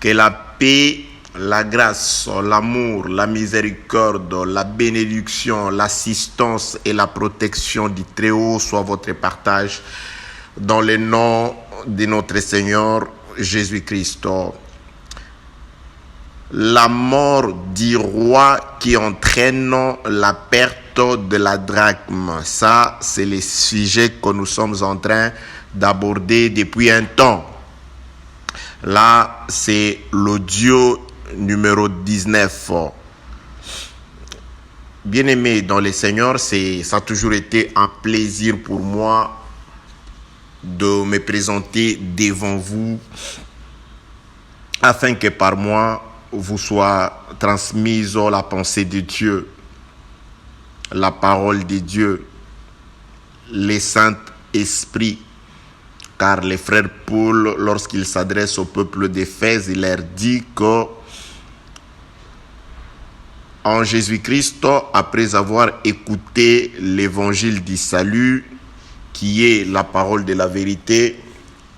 Que la paix, la grâce, l'amour, la miséricorde, la bénédiction, l'assistance et la protection du Très-Haut soient votre partage dans le nom de notre Seigneur Jésus-Christ. La mort du roi qui entraîne la perte de la drachme. Ça, c'est le sujet que nous sommes en train d'aborder depuis un temps. Là, c'est l'audio numéro 19. Bien-aimé dans le Seigneur, ça a toujours été un plaisir pour moi de me présenter devant vous afin que par moi vous soit transmise la pensée de Dieu, la parole de Dieu, le Saint-Esprit. Car le frère Paul, lorsqu'il s'adresse au peuple d'Éphèse, il leur dit que en Jésus-Christ, après avoir écouté l'évangile du salut, qui est la parole de la vérité,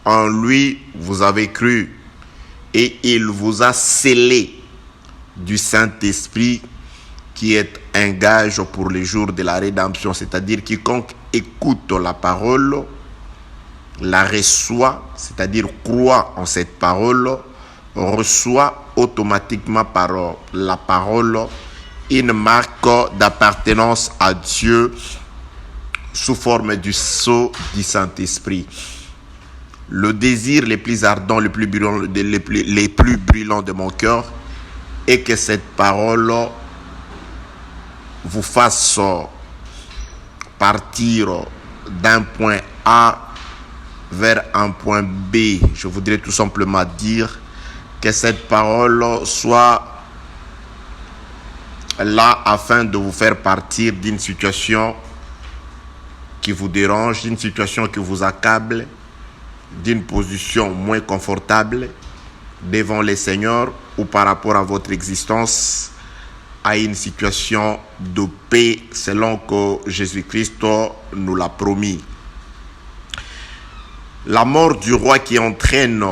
en lui vous avez cru et il vous a scellé du Saint-Esprit qui est un gage pour le jour de la rédemption. C'est-à-dire quiconque écoute la parole, la reçoit, c'est-à-dire croit en cette parole, reçoit automatiquement par la parole une marque d'appartenance à Dieu sous forme du sceau du Saint-Esprit. Le désir le plus ardent, le plus brûlant de mon cœur est que cette parole vous fasse partir d'un point A vers un point B. Je voudrais tout simplement dire que cette parole soit là afin de vous faire partir d'une situation qui vous dérange, d'une situation qui vous accable, d'une position moins confortable devant le Seigneur ou par rapport à votre existence à une situation de paix selon que Jésus-Christ nous l'a promis. La mort du roi qui entraîne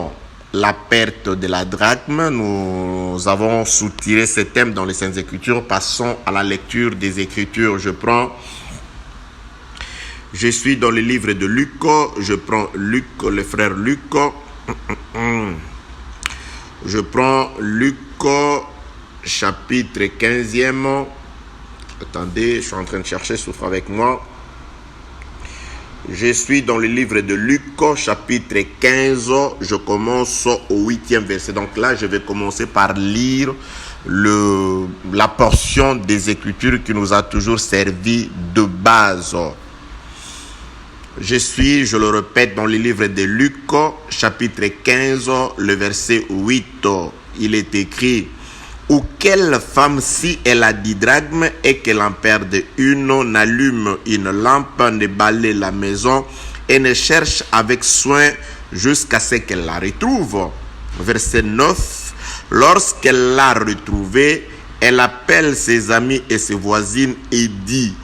la perte de la drachme, nous avons soutiré ce thème dans les Saintes Écritures. Passons à la lecture des Écritures. Je suis dans le livre de Luc, je prends Luc, le frère Luc. Je prends Luc, chapitre 15e. Attendez, je suis en train de chercher, souffre avec moi. Je suis dans le livre de Luc, chapitre 15. Je commence au 8e verset. Donc là, je vais commencer par lire la portion des Écritures qui nous a toujours servi de base. Je le répète, dans le livre de Luc, chapitre 15, le verset 8. Il est écrit: ou quelle femme, si elle a 10 drachmes et qu'elle en perde une, n'allume une lampe, ne balaye la maison et ne cherche avec soin jusqu'à ce qu'elle la retrouve. Verset 9. Lorsqu'elle l'a retrouvée, elle appelle ses amis et ses voisines et dit: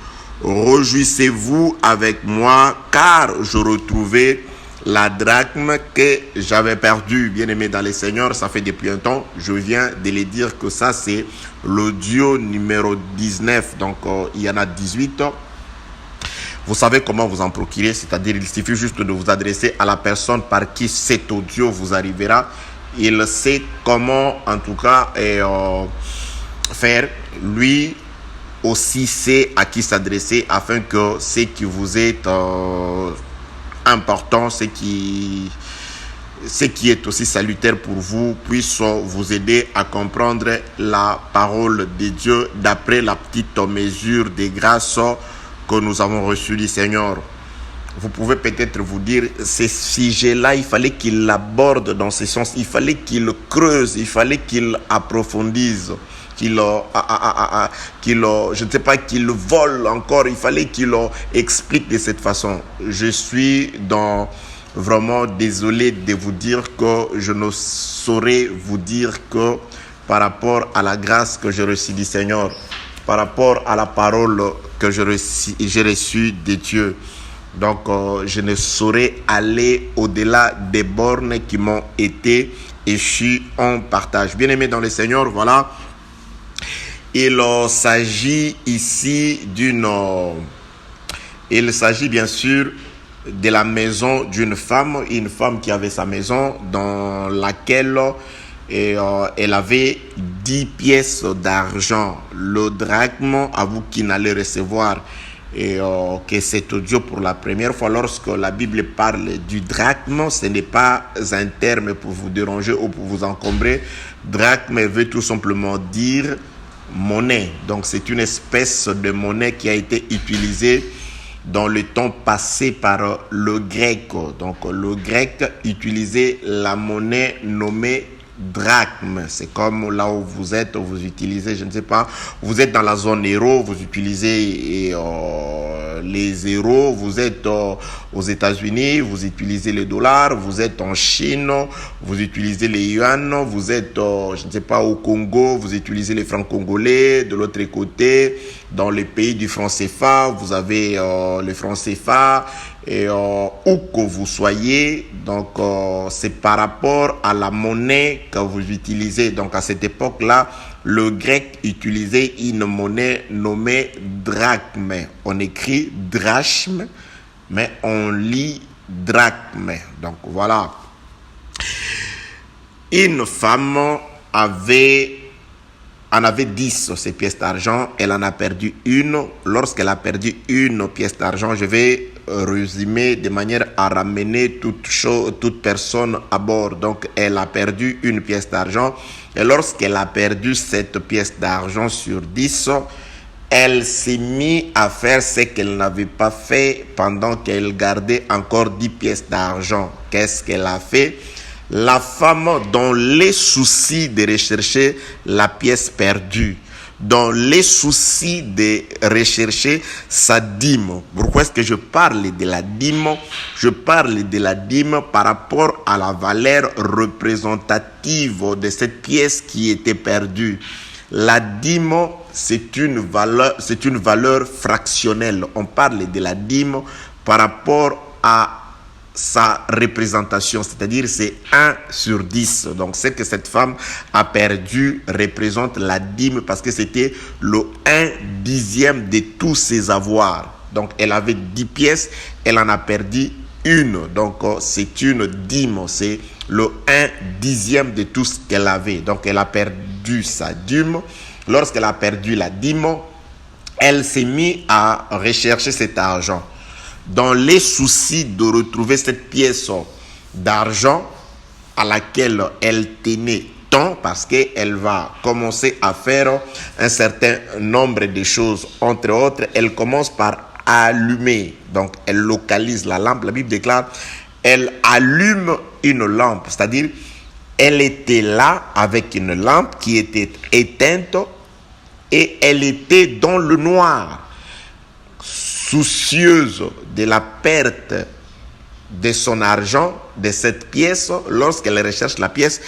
réjouissez-vous avec moi, car je retrouvais la drachme que j'avais perdue. Bien-aimé dans le Seigneur, ça fait depuis un temps, je viens de le dire que ça c'est l'audio numéro 19, donc il y en a 18. Vous savez comment vous en procurer, c'est-à-dire il suffit juste de vous adresser à la personne par qui cet audio vous arrivera. Il sait comment en tout cas faire. Lui aussi sait à qui s'adresser afin que ce qui vous est important, ce qui est aussi salutaire pour vous, puisse vous aider à comprendre la parole de Dieu d'après la petite mesure de grâce que nous avons reçue du Seigneur. Vous pouvez peut-être vous dire, ce sujet-là, il fallait qu'il l'aborde dans ce sens, il fallait qu'il le creuse, il fallait qu'il approfondisse, qu'il je ne sais pas, qu'il vole encore, il fallait qu'il explique de cette façon. Je suis vraiment désolé de vous dire que je ne saurais vous dire que par rapport à la grâce que j'ai reçue du Seigneur, par rapport à la parole que j'ai reçue de Dieu. Donc, je ne saurais aller au-delà des bornes qui m'ont été échue en partage. Bien-aimés dans le Seigneur, voilà. Il s'agit ici il s'agit bien sûr de la maison d'une femme, une femme qui avait sa maison dans laquelle elle avait 10 pièces d'argent. Le drachme, à vous qui n'allez recevoir que cet audio pour la première fois, lorsque la Bible parle du drachme, ce n'est pas un terme pour vous déranger ou pour vous encombrer. Drachme veut tout simplement dire monnaie. Donc c'est une espèce de monnaie qui a été utilisée dans le temps passé par le grec. Donc le grec utilisait la monnaie nommée drachme. C'est comme là où vous êtes, vous utilisez, je ne sais pas, vous êtes dans la zone euro, vous utilisez les euros, vous êtes aux États-Unis, vous utilisez le dollar, vous êtes en Chine, vous utilisez les yuan, vous êtes, je ne sais pas, au Congo, vous utilisez les francs congolais, de l'autre côté, dans les pays du franc CFA, vous avez le franc CFA, et où que vous soyez, donc c'est par rapport à la monnaie que vous utilisez. Donc à cette époque-là, le grec utilisait une monnaie nommée drachme. On écrit drachme, mais on lit drachme. Donc voilà. Une femme en avait 10 ces pièces d'argent. Elle en a perdu une. Lorsqu'elle a perdu une pièce d'argent, je vais résumer de manière à ramener toute personne à bord. Donc elle a perdu une pièce d'argent. Et lorsqu'elle a perdu cette pièce d'argent sur 10, elle s'est mise à faire ce qu'elle n'avait pas fait pendant qu'elle gardait encore 10 pièces d'argent. Qu'est-ce qu'elle a fait? La femme, dans les soucis de rechercher la pièce perdue, dans les soucis de rechercher sa dîme. Pourquoi est-ce que je parle de la dîme? Je parle de la dîme par rapport à la valeur représentative de cette pièce qui était perdue. La dîme, c'est une valeur fractionnelle. On parle de la dîme par rapport à sa représentation, c'est-à-dire c'est 1 sur 10. Donc ce que cette femme a perdu représente la dîme parce que c'était le 1/10 de tous ses avoirs. Donc elle avait 10 pièces, elle en a perdu une. Donc c'est une dîme, c'est le 1/10 de tout ce qu'elle avait. Donc elle a perdu sa dîme. Lorsqu'elle a perdu la dîme, elle s'est mise à rechercher cet argent. Dans les soucis de retrouver cette pièce d'argent à laquelle elle tenait tant, parce qu'elle va commencer à faire un certain nombre de choses. Entre autres, elle commence par allumer. Donc, elle localise la lampe. La Bible déclare, elle allume une lampe. C'est-à-dire, elle était là avec une lampe qui était éteinte et elle était dans le noir. Soucieuse de la perte de son argent, de cette pièce, lorsqu'elle recherche la pièce,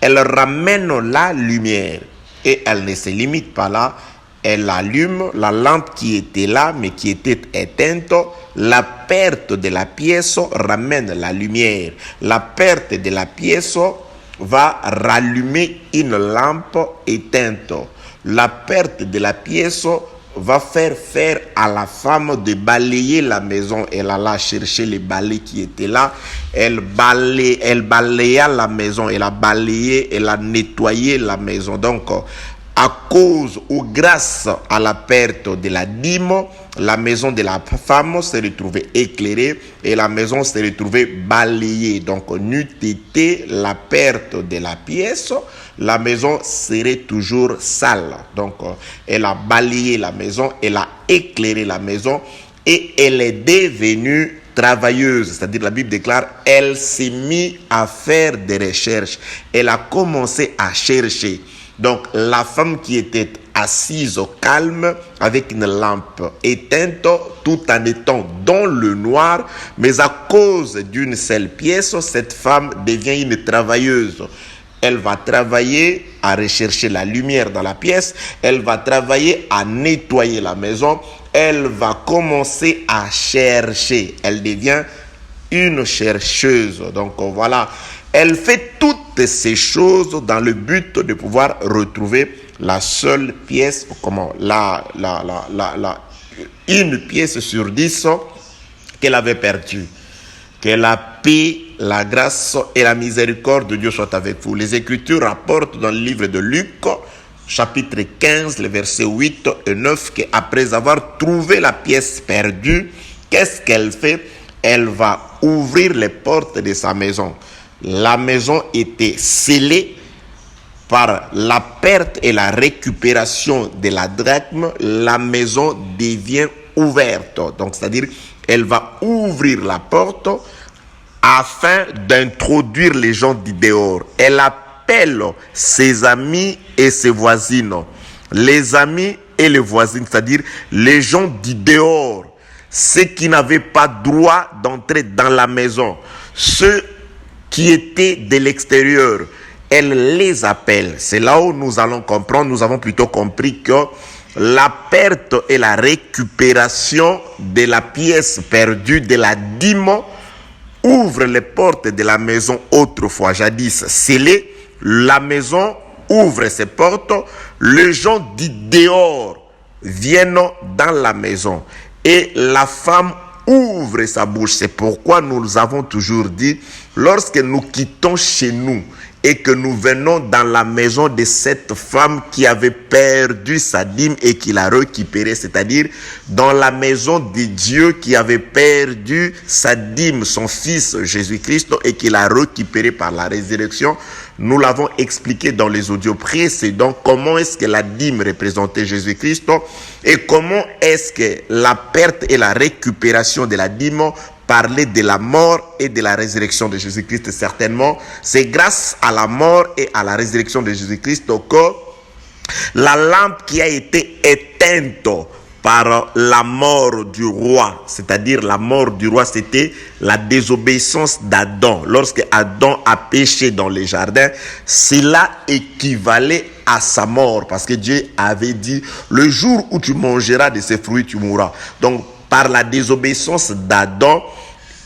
elle ramène la lumière et elle ne se limite pas là. Elle allume la lampe qui était là mais qui était éteinte. La perte de la pièce ramène la lumière. La perte de la pièce va rallumer une lampe éteinte. La perte de la pièce va faire à la femme de balayer la maison. Elle alla chercher les balais qui étaient là. Elle balaya la maison. Elle a balayé, elle a nettoyé la maison. Donc, à cause ou grâce à la perte de la dîme, la maison de la femme s'est retrouvée éclairée et la maison s'est retrouvée balayée. Donc, n'eût été la perte de la pièce, la maison serait toujours sale. Donc, elle a balayé la maison, elle a éclairé la maison et elle est devenue travailleuse. C'est-à-dire, la Bible déclare, elle s'est mise à faire des recherches. Elle a commencé à chercher. Donc, la femme qui était assise au calme avec une lampe éteinte tout en étant dans le noir, mais à cause d'une seule pièce, cette femme devient une travailleuse. Elle va travailler à rechercher la lumière dans la pièce, elle va travailler à nettoyer la maison, elle va commencer à chercher. Elle devient une chercheuse. Donc voilà, elle fait toutes toutes ces choses dans le but de pouvoir retrouver la seule pièce, une pièce sur 10 qu'elle avait perdue. Que la paix, la grâce et la miséricorde de Dieu soient avec vous. Les Écritures rapportent dans le livre de Luc, chapitre 15, les versets 8 et 9, qu'après avoir trouvé la pièce perdue, qu'est-ce qu'elle fait? Elle va ouvrir les portes de sa maison. La maison était scellée par la perte et la récupération de la drachme. La maison devient ouverte. Donc, c'est-à-dire, elle va ouvrir la porte afin d'introduire les gens du dehors. Elle appelle ses amis et ses voisines. Les amis et les voisines, c'est-à-dire les gens du dehors. Ceux qui n'avaient pas droit d'entrer dans la maison. Ceux qui étaient de l'extérieur. Elle les appelle. C'est là où nous allons comprendre, nous avons plutôt compris que la perte et la récupération de la pièce perdue, de la dîme, ouvre les portes de la maison autrefois, jadis scellée. La maison ouvre ses portes. Les gens du dehors viennent dans la maison. Et la femme ouvre sa bouche. C'est pourquoi nous avons toujours dit, lorsque nous quittons chez nous et que nous venons dans la maison de cette femme qui avait perdu sa dîme et qui l'a récupérée, c'est-à-dire dans la maison de Dieu qui avait perdu sa dîme, son fils Jésus-Christ, et qui l'a récupéré par la résurrection. Nous l'avons expliqué dans les audios précédents, comment est-ce que la dîme représentait Jésus-Christ et comment est-ce que la perte et la récupération de la dîme parlait de la mort et de la résurrection de Jésus-Christ. Certainement, c'est grâce à la mort et à la résurrection de Jésus-Christ que la lampe qui a été éteinte par la mort du roi, c'est-à-dire la mort du roi, c'était la désobéissance d'Adam. Lorsque Adam a péché dans les jardins, cela équivalait à sa mort, parce que Dieu avait dit, le jour où tu mangeras de ces fruits, tu mourras. Donc, par la désobéissance d'Adam,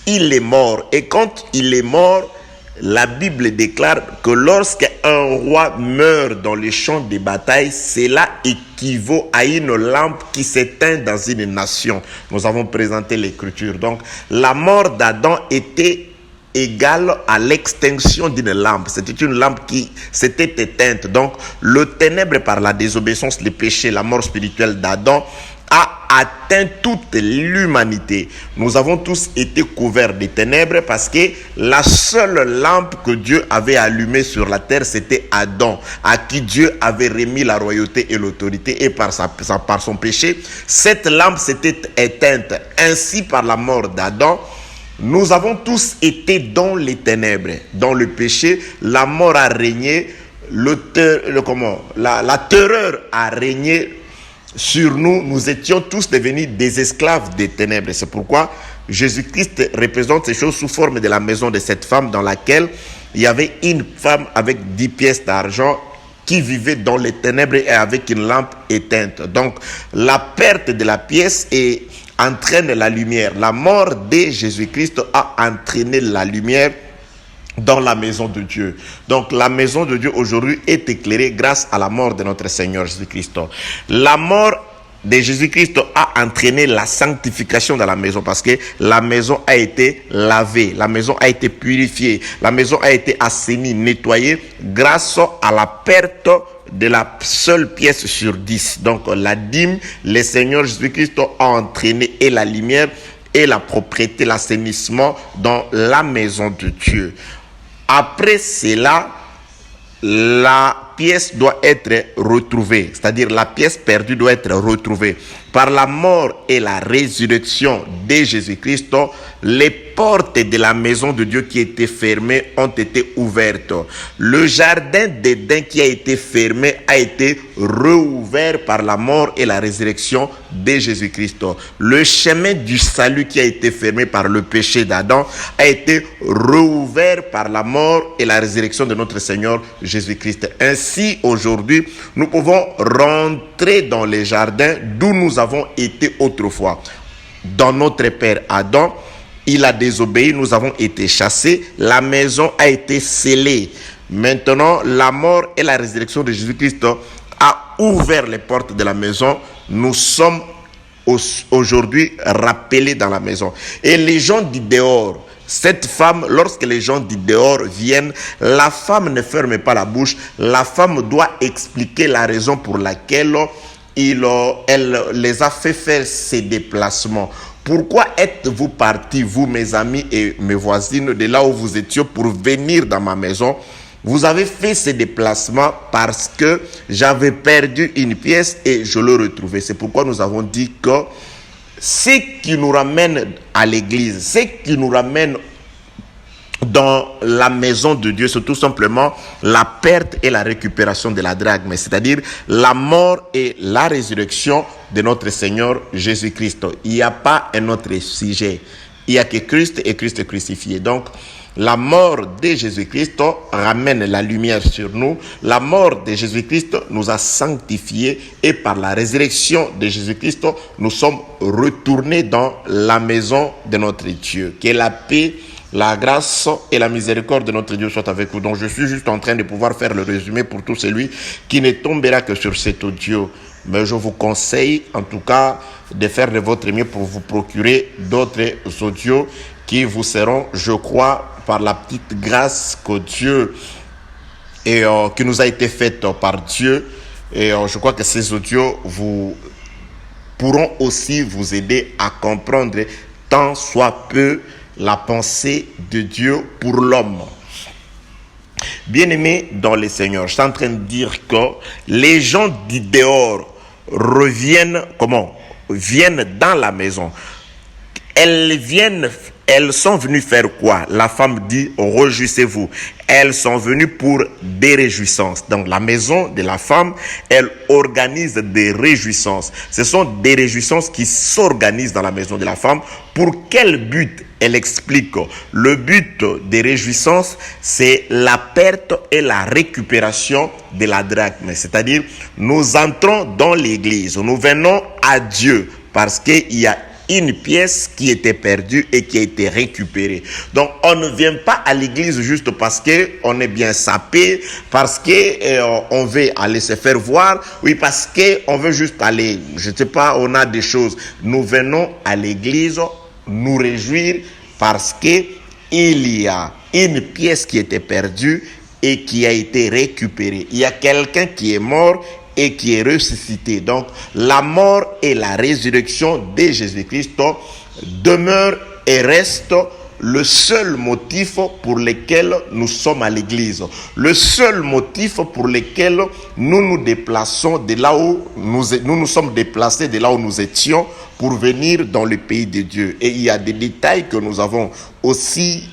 il est mort. Et quand il est mort, la Bible déclare que lorsqu'un roi meurt dans les champs de bataille, cela équivaut à une lampe qui s'éteint dans une nation. Nous avons présenté l'écriture. Donc, la mort d'Adam était égale à l'extinction d'une lampe. C'était une lampe qui s'était éteinte. Donc, le ténèbre par la désobéissance, le péché, la mort spirituelle d'Adam a atteint toute l'humanité. Nous avons tous été couverts de ténèbres parce que la seule lampe que Dieu avait allumée sur la terre, c'était Adam, à qui Dieu avait remis la royauté et l'autorité, et par son péché, cette lampe s'était éteinte. Ainsi, par la mort d'Adam, nous avons tous été dans les ténèbres, dans le péché. La mort a régné, la terreur a régné sur nous. Nous étions tous devenus des esclaves des ténèbres. C'est pourquoi Jésus-Christ représente ces choses sous forme de la maison de cette femme dans laquelle il y avait une femme avec 10 pièces d'argent qui vivait dans les ténèbres et avec une lampe éteinte. Donc, la perte de la pièce entraîne la lumière. La mort de Jésus-Christ a entraîné la lumière dans la maison de Dieu. Donc la maison de Dieu aujourd'hui est éclairée grâce à la mort de notre Seigneur Jésus-Christ. La mort de Jésus-Christ a entraîné la sanctification dans la maison parce que la maison a été lavée, la maison a été purifiée, la maison a été assainie, nettoyée grâce à la perte de la seule pièce sur 10. Donc la dîme, le Seigneur Jésus-Christ a entraîné et la lumière et la propriété, l'assainissement dans la maison de Dieu. Après cela, la pièce doit être retrouvée, c'est-à-dire la pièce perdue doit être retrouvée. Par la mort et la résurrection de Jésus-Christ, les portes de la maison de Dieu qui étaient fermées ont été ouvertes. Le jardin d'Éden qui a été fermé a été rouvert par la mort et la résurrection de Jésus-Christ. Le chemin du salut qui a été fermé par le péché d'Adam a été rouvert par la mort et la résurrection de notre Seigneur Jésus-Christ. Ainsi, aujourd'hui, nous pouvons rentrer dans les jardins d'où nous avons été autrefois. Dans notre père Adam, il a désobéi, nous avons été chassés, la maison a été scellée. Maintenant, la mort et la résurrection de Jésus-Christ a ouvert les portes de la maison. Nous sommes aujourd'hui rappelés dans la maison. Et les gens du dehors, cette femme, lorsque les gens du dehors viennent, la femme ne ferme pas la bouche. La femme doit expliquer la raison pour laquelle elle les a fait faire ces déplacements. Pourquoi êtes-vous partis, vous, mes amis et mes voisines, de là où vous étiez pour venir dans ma maison? Vous avez fait ces déplacements parce que j'avais perdu une pièce et je l'ai retrouvée. C'est pourquoi nous avons dit que ce qui nous ramène à l'église, ce qui nous ramène dans la maison de Dieu, c'est tout simplement la perte et la récupération de la drachme, c'est-à-dire la mort et la résurrection de notre Seigneur Jésus-Christ. Il n'y a pas un autre sujet. Il n'y a que Christ et Christ crucifié. Donc, la mort de Jésus-Christ ramène la lumière sur nous. La mort de Jésus-Christ nous a sanctifiés et par la résurrection de Jésus-Christ, nous sommes retournés dans la maison de notre Dieu. Que la paix, la grâce et la miséricorde de notre Dieu soient avec vous. Donc je suis juste en train de pouvoir faire le résumé pour tout celui qui ne tombera que sur cet audio. Mais je vous conseille en tout cas de faire de votre mieux pour vous procurer d'autres audios qui vous seront, je crois, par la petite grâce que Dieu et qui nous a été faite par Dieu. Et je crois que ces audios pourront aussi vous aider à comprendre tant soit peu la pensée de Dieu pour l'homme. Bien-aimés dans le Seigneur, je suis en train de dire que les gens du dehors viennent dans la maison. Elles sont venues faire quoi? La femme dit, réjouissez-vous. Elles sont venues pour des réjouissances. Donc la maison de la femme, elle organise des réjouissances. Ce sont des réjouissances qui s'organisent dans la maison de la femme. Pour quel but? Elle explique. Le but des réjouissances, c'est la perte et la récupération de la drachme. C'est-à-dire, nous entrons dans l'église, nous venons à Dieu parce qu'il y a une pièce qui était perdue et qui a été récupérée. Donc, on ne vient pas à l'église juste parce qu'on est bien sapé, parce qu'on veut aller se faire voir, oui, parce qu'on veut juste aller, je ne sais pas, on a des choses. Nous venons à l'église nous réjouir parce qu'il y a une pièce qui était perdue et qui a été récupérée. Il y a quelqu'un qui est mort et qui est ressuscité. Donc, la mort et la résurrection de Jésus-Christ demeurent et restent le seul motif pour lequel nous sommes à l'église. Le seul motif pour lequel nous nous déplaçons de là où nous sommes déplacés de là où nous étions pour venir dans le pays de Dieu. Et il y a des détails que nous avons aussi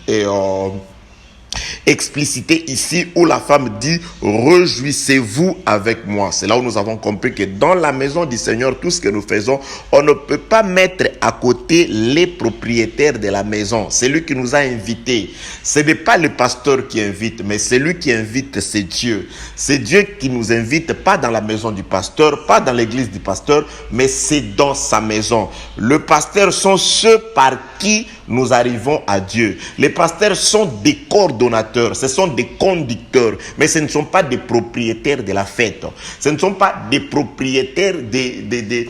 explicité ici où la femme dit réjouissez-vous avec moi. C'est là où nous avons compris que dans la maison du Seigneur, tout ce que nous faisons, on ne peut pas mettre à côté les propriétaires de la maison. C'est lui qui nous a invités. Ce n'est pas le pasteur qui invite, mais c'est lui qui invite, c'est Dieu. C'est Dieu qui nous invite, pas dans la maison du pasteur, pas dans l'église du pasteur, mais c'est dans sa maison. Le pasteur sont ceux par qui nous arrivons à Dieu. Les pasteurs sont des coordonnateurs, ce sont des conducteurs, mais ce ne sont pas des propriétaires de la fête. Ce ne sont pas des propriétaires de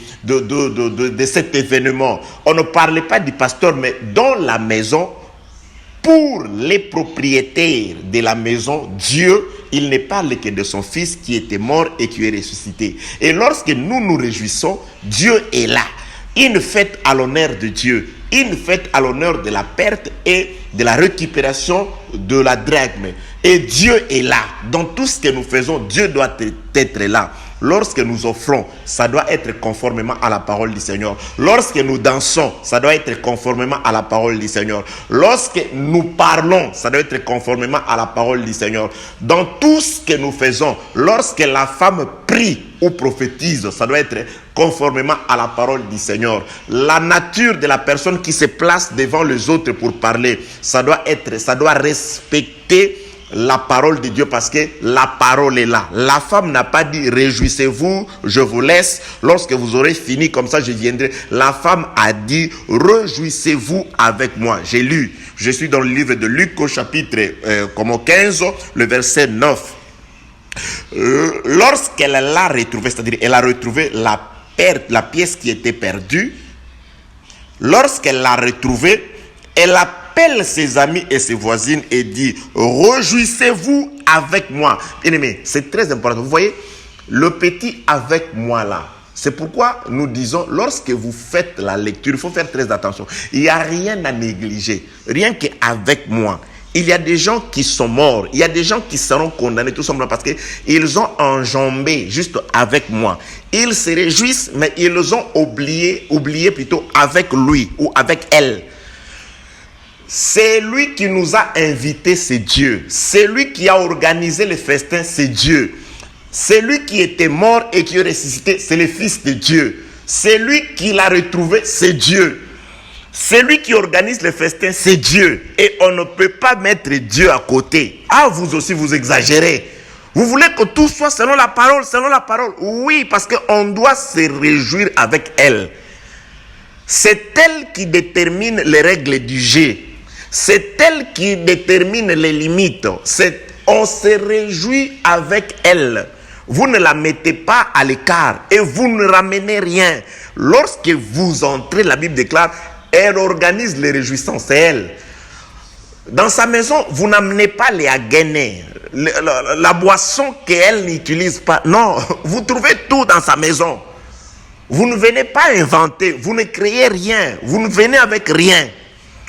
cet événement. On ne parlait pas du pasteur, mais dans la maison, pour les propriétaires de la maison, Dieu, il ne parle que de son fils qui était mort et qui est ressuscité. Et lorsque nous nous réjouissons, Dieu est là. Une fête à l'honneur de Dieu. Une fête à l'honneur de la perte et de la récupération de la drachme. Et Dieu est là. Dans tout ce que nous faisons, Dieu doit être là. Lorsque nous offrons, ça doit être conformément à la parole du Seigneur. Lorsque nous dansons, ça doit être conformément à la parole du Seigneur. Lorsque nous parlons, ça doit être conformément à la parole du Seigneur. Dans tout ce que nous faisons, lorsque la femme prie ou prophétise, ça doit être conformément à la parole du Seigneur. La nature de la personne qui se place devant les autres pour parler, ça doit respecter la parole de Dieu parce que la parole est là. La femme n'a pas dit réjouissez-vous, je vous laisse. Lorsque vous aurez fini comme ça, je viendrai. La femme a dit réjouissez-vous avec moi. J'ai lu, je suis dans le livre de Luc au chapitre 15, le verset 9. Lorsqu'elle l'a retrouvé, c'est-à-dire elle a retrouvé la pièce qui était perdue, lorsqu'elle l'a retrouvée, elle appelle ses amis et ses voisines et dit réjouissez-vous avec moi. Bien aimé, c'est très important. Vous voyez, le petit avec moi là, c'est pourquoi nous disons, lorsque vous faites la lecture, il faut faire très attention. Il n'y a rien à négliger, rien qu'avec moi. Il y a des gens qui sont morts, il y a des gens qui seront condamnés tout simplement parce qu'ils ont enjambé juste avec moi. Ils se réjouissent, mais ils ont oublié plutôt avec lui ou avec elle. C'est lui qui nous a invités, c'est Dieu. C'est lui qui a organisé le festin, c'est Dieu. C'est lui qui était mort et qui est ressuscité, c'est le Fils de Dieu. C'est lui qui l'a retrouvé, c'est Dieu. C'est lui qui organise le festin, c'est Dieu. Et on ne peut pas mettre Dieu à côté. Ah, vous aussi, vous exagérez. Vous voulez que tout soit selon la parole, selon la parole. Oui, parce qu'on doit se réjouir avec elle. C'est elle qui détermine les règles du jeu. C'est elle qui détermine les limites. On se réjouit avec elle. Vous ne la mettez pas à l'écart et vous ne ramenez rien. Lorsque vous entrez, la Bible déclare, elle organise les réjouissances, c'est elle. Dans sa maison, vous n'amenez pas les agénés, la boisson qu'elle n'utilise pas. Non, vous trouvez tout dans sa maison. Vous ne venez pas inventer, vous ne créez rien, vous ne venez avec rien.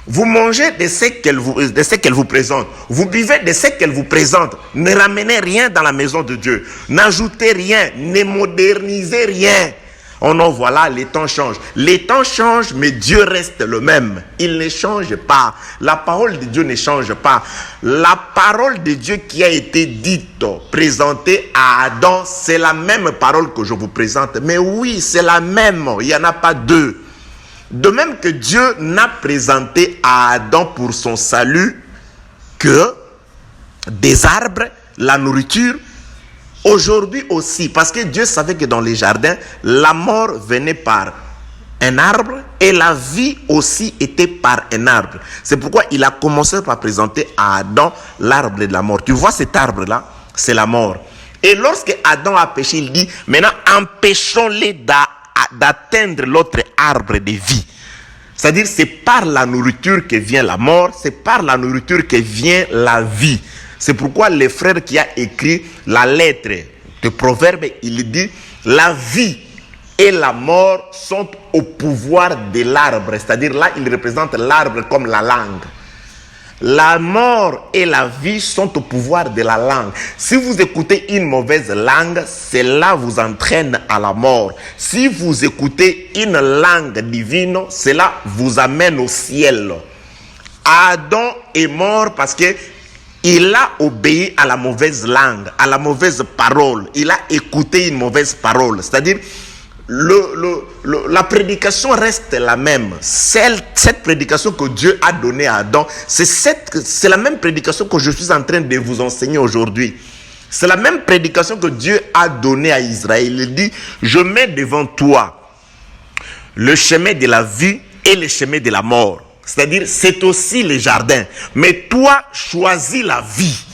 Vous mangez de ce qu'elle vous présente. Vous buvez de ce qu'elle vous présente. Ne ramenez rien dans la maison de Dieu. N'ajoutez rien, ne modernisez rien. Oh non, voilà, les temps changent. Les temps changent, mais Dieu reste le même. Il ne change pas. La parole de Dieu ne change pas. La parole de Dieu qui a été dite, présentée à Adam, c'est la même parole que je vous présente. Mais oui, c'est la même. Il n'y en a pas deux. De même que Dieu n'a présenté à Adam pour son salut que des arbres, la nourriture. Aujourd'hui aussi, parce que Dieu savait que dans les jardins, la mort venait par un arbre et la vie aussi était par un arbre. C'est pourquoi il a commencé par présenter à Adam l'arbre de la mort. Tu vois cet arbre-là, c'est la mort. Et lorsque Adam a péché, il dit, maintenant empêchons-les d'atteindre l'autre arbre de vie. C'est-à-dire, c'est par la nourriture que vient la mort, c'est par la nourriture que vient la vie. C'est pourquoi le frère qui a écrit la lettre de Proverbe, il dit, la vie et la mort sont au pouvoir de l'arbre. C'est-à-dire, là, il représente l'arbre comme la langue. La mort et la vie sont au pouvoir de la langue. Si vous écoutez une mauvaise langue, cela vous entraîne à la mort. Si vous écoutez une langue divine, cela vous amène au ciel. Adam est mort parce que il a obéi à la mauvaise langue, à la mauvaise parole. Il a écouté une mauvaise parole. C'est-à-dire, la prédication reste la même. Cette prédication que Dieu a donnée à Adam, c'est la même prédication que je suis en train de vous enseigner aujourd'hui. C'est la même prédication que Dieu a donnée à Israël. Il dit, je mets devant toi le chemin de la vie et le chemin de la mort. C'est-à-dire, c'est aussi le jardin. Mais toi, choisis la vie.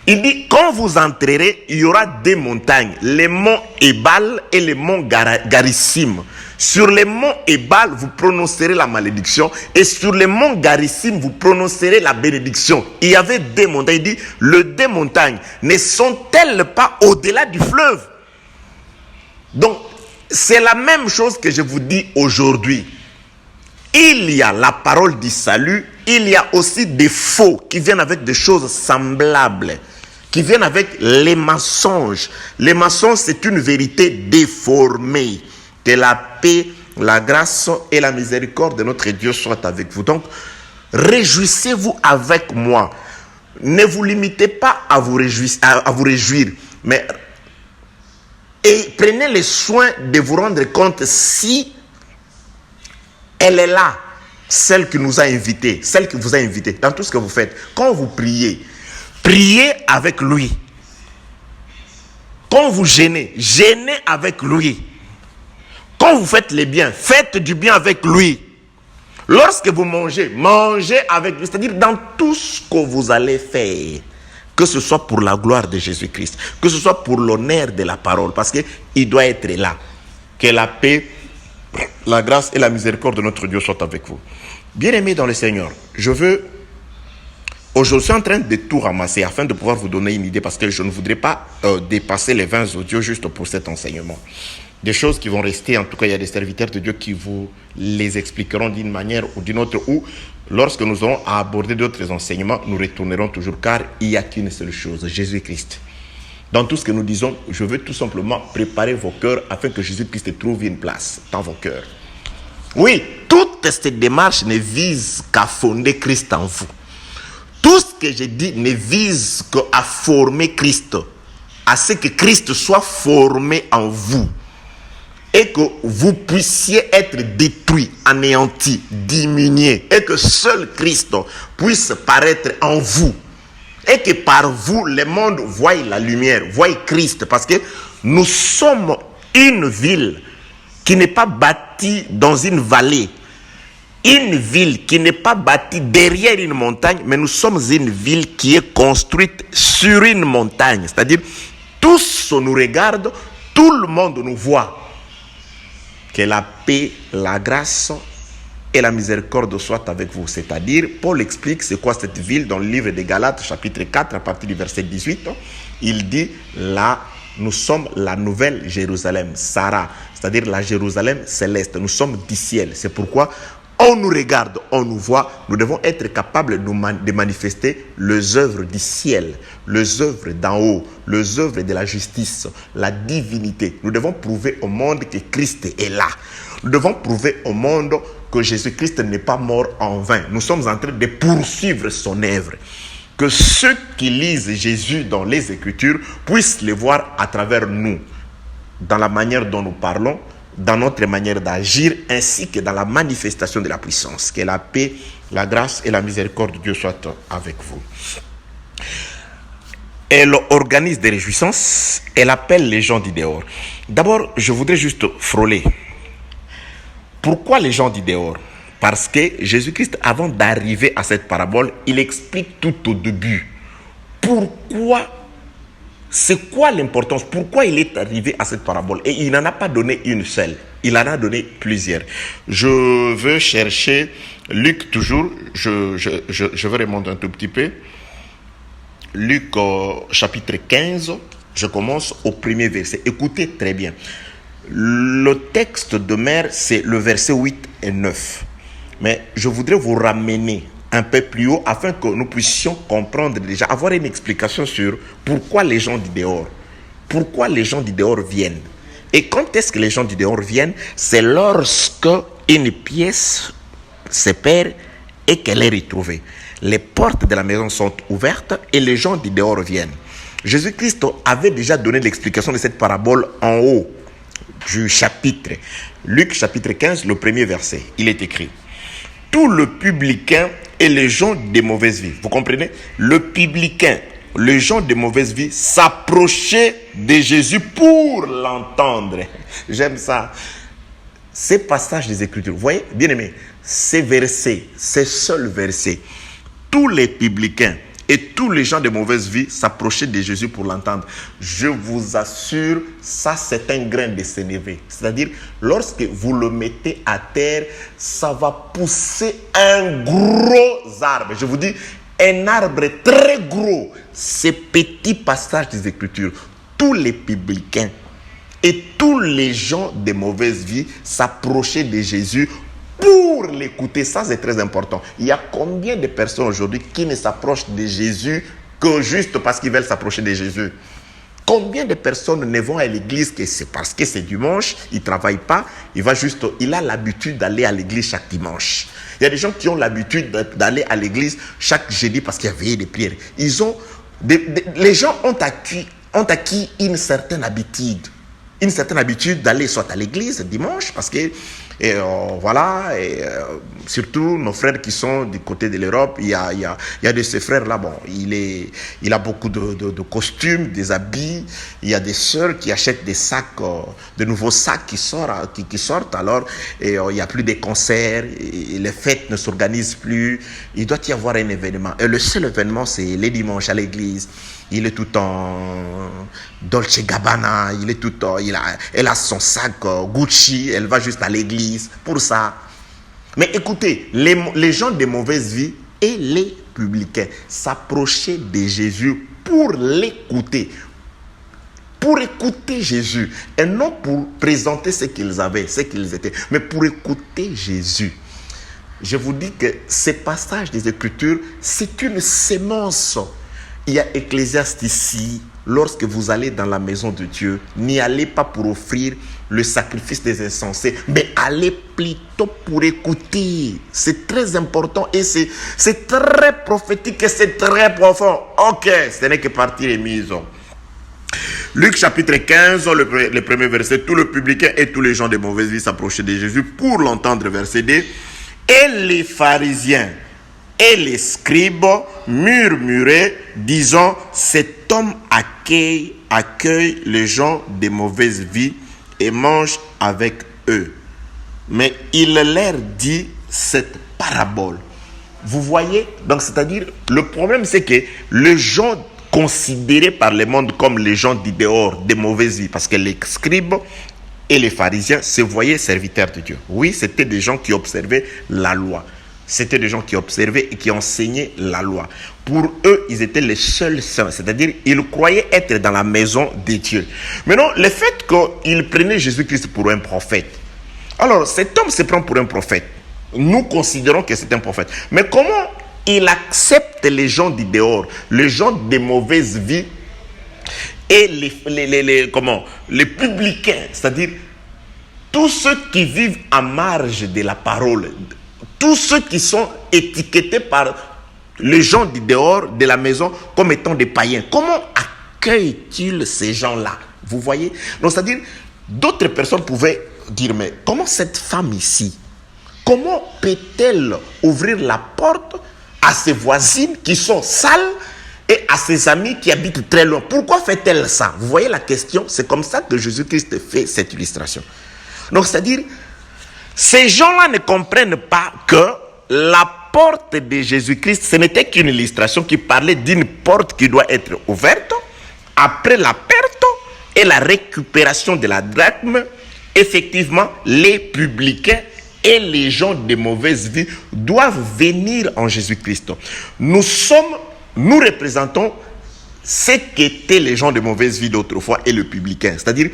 Il dit, quand vous entrerez, il y aura deux montagnes, les monts Ébal et les monts Garissim. Sur les monts Ébal, vous prononcerez la malédiction, et sur les monts Garissim, vous prononcerez la bénédiction. Il y avait deux montagnes. Il dit, les deux montagnes ne sont-elles pas au-delà du fleuve? Donc, c'est la même chose que je vous dis aujourd'hui. Il y a la parole du salut, il y a aussi des faux qui viennent avec des choses semblables, qui viennent avec les mensonges. Les mensonges, c'est une vérité déformée. Que la paix, la grâce et la miséricorde de notre Dieu soient avec vous. Donc, réjouissez-vous avec moi. Ne vous limitez pas à vous réjouir, mais et prenez le soin de vous rendre compte si elle est là. celle qui nous a invités, celle qui vous a invité dans tout ce que vous faites. Quand vous priez, priez avec lui. Quand vous gênez, gênez avec lui. Quand vous faites les biens, faites du bien avec lui. Lorsque vous mangez, mangez avec lui. C'est-à-dire dans tout ce que vous allez faire, que ce soit pour la gloire de Jésus-Christ, que ce soit pour l'honneur de la parole, parce qu'il doit être là. Que la paix, la grâce et la miséricorde de notre Dieu soient avec vous. Bien-aimés dans le Seigneur, aujourd'hui, je suis en train de tout ramasser afin de pouvoir vous donner une idée, parce que je ne voudrais pas dépasser les 20 audios juste pour cet enseignement. Des choses qui vont rester, en tout cas, il y a des serviteurs de Dieu qui vous les expliqueront d'une manière ou d'une autre, ou lorsque nous aurons à aborder d'autres enseignements, nous retournerons toujours, car il n'y a qu'une seule chose, Jésus-Christ. Dans tout ce que nous disons, je veux tout simplement préparer vos cœurs afin que Jésus-Christ trouve une place dans vos cœurs. Oui, toute cette démarche ne vise qu'à fonder Christ en vous. Tout ce que j'ai dit ne vise qu'à former Christ, à ce que Christ soit formé en vous et que vous puissiez être détruit, anéanti, diminué, et que seul Christ puisse paraître en vous et que par vous, le monde voie la lumière, voie Christ, parce que nous sommes une ville qui n'est pas bâtie dans une vallée, une ville qui n'est pas bâtie derrière une montagne, mais nous sommes une ville qui est construite sur une montagne. C'est-à-dire, tous nous regardent, tout le monde nous voit. Que la paix, la grâce et la miséricorde soient avec vous. C'est-à-dire, Paul explique c'est quoi cette ville dans le livre des Galates, chapitre 4, à partir du verset 18. Il dit, là, nous sommes la nouvelle Jérusalem, Sarah, c'est-à-dire la Jérusalem céleste. Nous sommes du ciel. C'est pourquoi on nous regarde, on nous voit, nous devons être capables de manifester les œuvres du ciel, les œuvres d'en haut, les œuvres de la justice, la divinité. Nous devons prouver au monde que Christ est là. Nous devons prouver au monde que Jésus-Christ n'est pas mort en vain. Nous sommes en train de poursuivre son œuvre. Que ceux qui lisent Jésus dans les Écritures puissent le voir à travers nous, dans la manière dont nous parlons, dans notre manière d'agir, ainsi que dans la manifestation de la puissance. Que la paix, la grâce et la miséricorde de Dieu soient avec vous. Elle organise des réjouissances, elle appelle les gens du dehors. D'abord, je voudrais juste frôler. Pourquoi les gens du dehors? Parce que Jésus-Christ, avant d'arriver à cette parabole, il explique tout au début. Pourquoi? C'est quoi l'importance? Pourquoi il est arrivé à cette parabole? Et il n'en a pas donné une seule. Il en a donné plusieurs. Je veux chercher Luc toujours. Je vais remonter un tout petit peu. Luc chapitre 15. Je commence au premier verset. Écoutez très bien. Le texte de mère, c'est le verset 8 et 9. Mais je voudrais vous ramener un peu plus haut afin que nous puissions comprendre déjà, avoir une explication sur pourquoi les gens du dehors. Pourquoi les gens du dehors viennent. Et quand est-ce que les gens du dehors viennent? C'est lorsque une pièce se perd et qu'elle est retrouvée. Les portes de la maison sont ouvertes et les gens du dehors viennent. Jésus-Christ avait déjà donné l'explication de cette parabole en haut du chapitre. Luc chapitre 15, le premier verset. Il est écrit: tout le publicain et les gens de mauvaise vie. Vous comprenez? Le publicain, les gens de mauvaise vie s'approchaient de Jésus pour l'entendre. J'aime ça. Ces passages des Écritures, vous voyez, bien aimé, ces versets, ces seuls versets, tous les publicains et tous les gens de mauvaise vie s'approchaient de Jésus pour l'entendre. Je vous assure, ça c'est un grain de sénévé. C'est-à-dire, lorsque vous le mettez à terre, ça va pousser un gros arbre. Je vous dis, un arbre très gros. Ces petits passages des Écritures, tous les publicains et tous les gens de mauvaise vie s'approchaient de Jésus pour l'écouter. Ça, c'est très important. Il y a combien de personnes aujourd'hui qui ne s'approchent de Jésus que juste parce qu'ils veulent s'approcher de Jésus? Combien de personnes ne vont à l'église que c'est parce que c'est dimanche, il ne travaille pas, il a l'habitude d'aller à l'église chaque dimanche. Il y a des gens qui ont l'habitude d'aller à l'église chaque jeudi parce qu'il y a veillée de prière. Les gens ont acquis une certaine habitude d'aller soit à l'église dimanche parce que Et voilà, et surtout nos frères qui sont du côté de l'Europe, il y a de ces frères-là, bon, il a beaucoup de costumes, des habits, il y a des sœurs qui achètent des sacs, de nouveaux sacs qui sortent alors, et il n'y a plus de concerts, et les fêtes ne s'organisent plus, il doit y avoir un événement. Et le seul événement, c'est les dimanches à l'église. Il est tout en Dolce Gabbana, elle a son sac Gucci, elle va juste à l'église pour ça. Mais écoutez, les gens de mauvaise vie et les publicains s'approchaient de Jésus pour l'écouter. Pour écouter Jésus. Et non pour présenter ce qu'ils avaient, ce qu'ils étaient. Mais pour écouter Jésus. Je vous dis que ces passages des Écritures, c'est une sémence. Il y a Ecclésiaste ici. Lorsque vous allez dans la maison de Dieu, n'y allez pas pour offrir le sacrifice des insensés, mais allez plutôt pour écouter. C'est très important et c'est très prophétique et c'est très profond. Ok, ce n'est que partie remise. Luc chapitre 15, le premier verset, tout le publicain et tous les gens de mauvaise vie s'approchaient de Jésus pour l'entendre, verset 2. Et les pharisiens et les scribes murmuraient, disant, cet homme accueille les gens de mauvaise vie et mange avec eux. Mais il leur dit cette parabole. Vous voyez? Donc, c'est-à-dire, le problème, c'est que les gens considérés par le monde comme les gens du dehors, de mauvaise vie, parce que les scribes et les pharisiens se voyaient serviteurs de Dieu. Oui, c'était des gens qui observaient la loi. C'était des gens qui observaient et qui enseignaient la loi. Pour eux, ils étaient les seuls saints. C'est-à-dire, ils croyaient être dans la maison de Dieu. Maintenant, le fait qu'ils prenaient Jésus-Christ pour un prophète. Alors, cet homme se prend pour un prophète. Nous considérons que c'est un prophète. Mais comment il accepte les gens du dehors, les gens de mauvaise vie et les publicains, c'est-à-dire tous ceux qui vivent à marge de la parole, tous ceux qui sont étiquetés par les gens du dehors de la maison comme étant des païens. Comment accueille-t-il ces gens-là? Vous voyez? Donc, c'est-à-dire, d'autres personnes pouvaient dire, mais comment cette femme ici, comment peut-elle ouvrir la porte à ses voisines qui sont sales et à ses amis qui habitent très loin? Pourquoi fait-elle ça? Vous voyez la question? C'est comme ça que Jésus-Christ fait cette illustration. Donc, c'est-à-dire, ces gens-là ne comprennent pas que la porte de Jésus-Christ, ce n'était qu'une illustration qui parlait d'une porte qui doit être ouverte. Après la perte et la récupération de la drachme, effectivement, les publicains et les gens de mauvaise vie doivent venir en Jésus-Christ. Nous représentons ce qu'étaient les gens de mauvaise vie d'autrefois et le publicain. C'est-à-dire,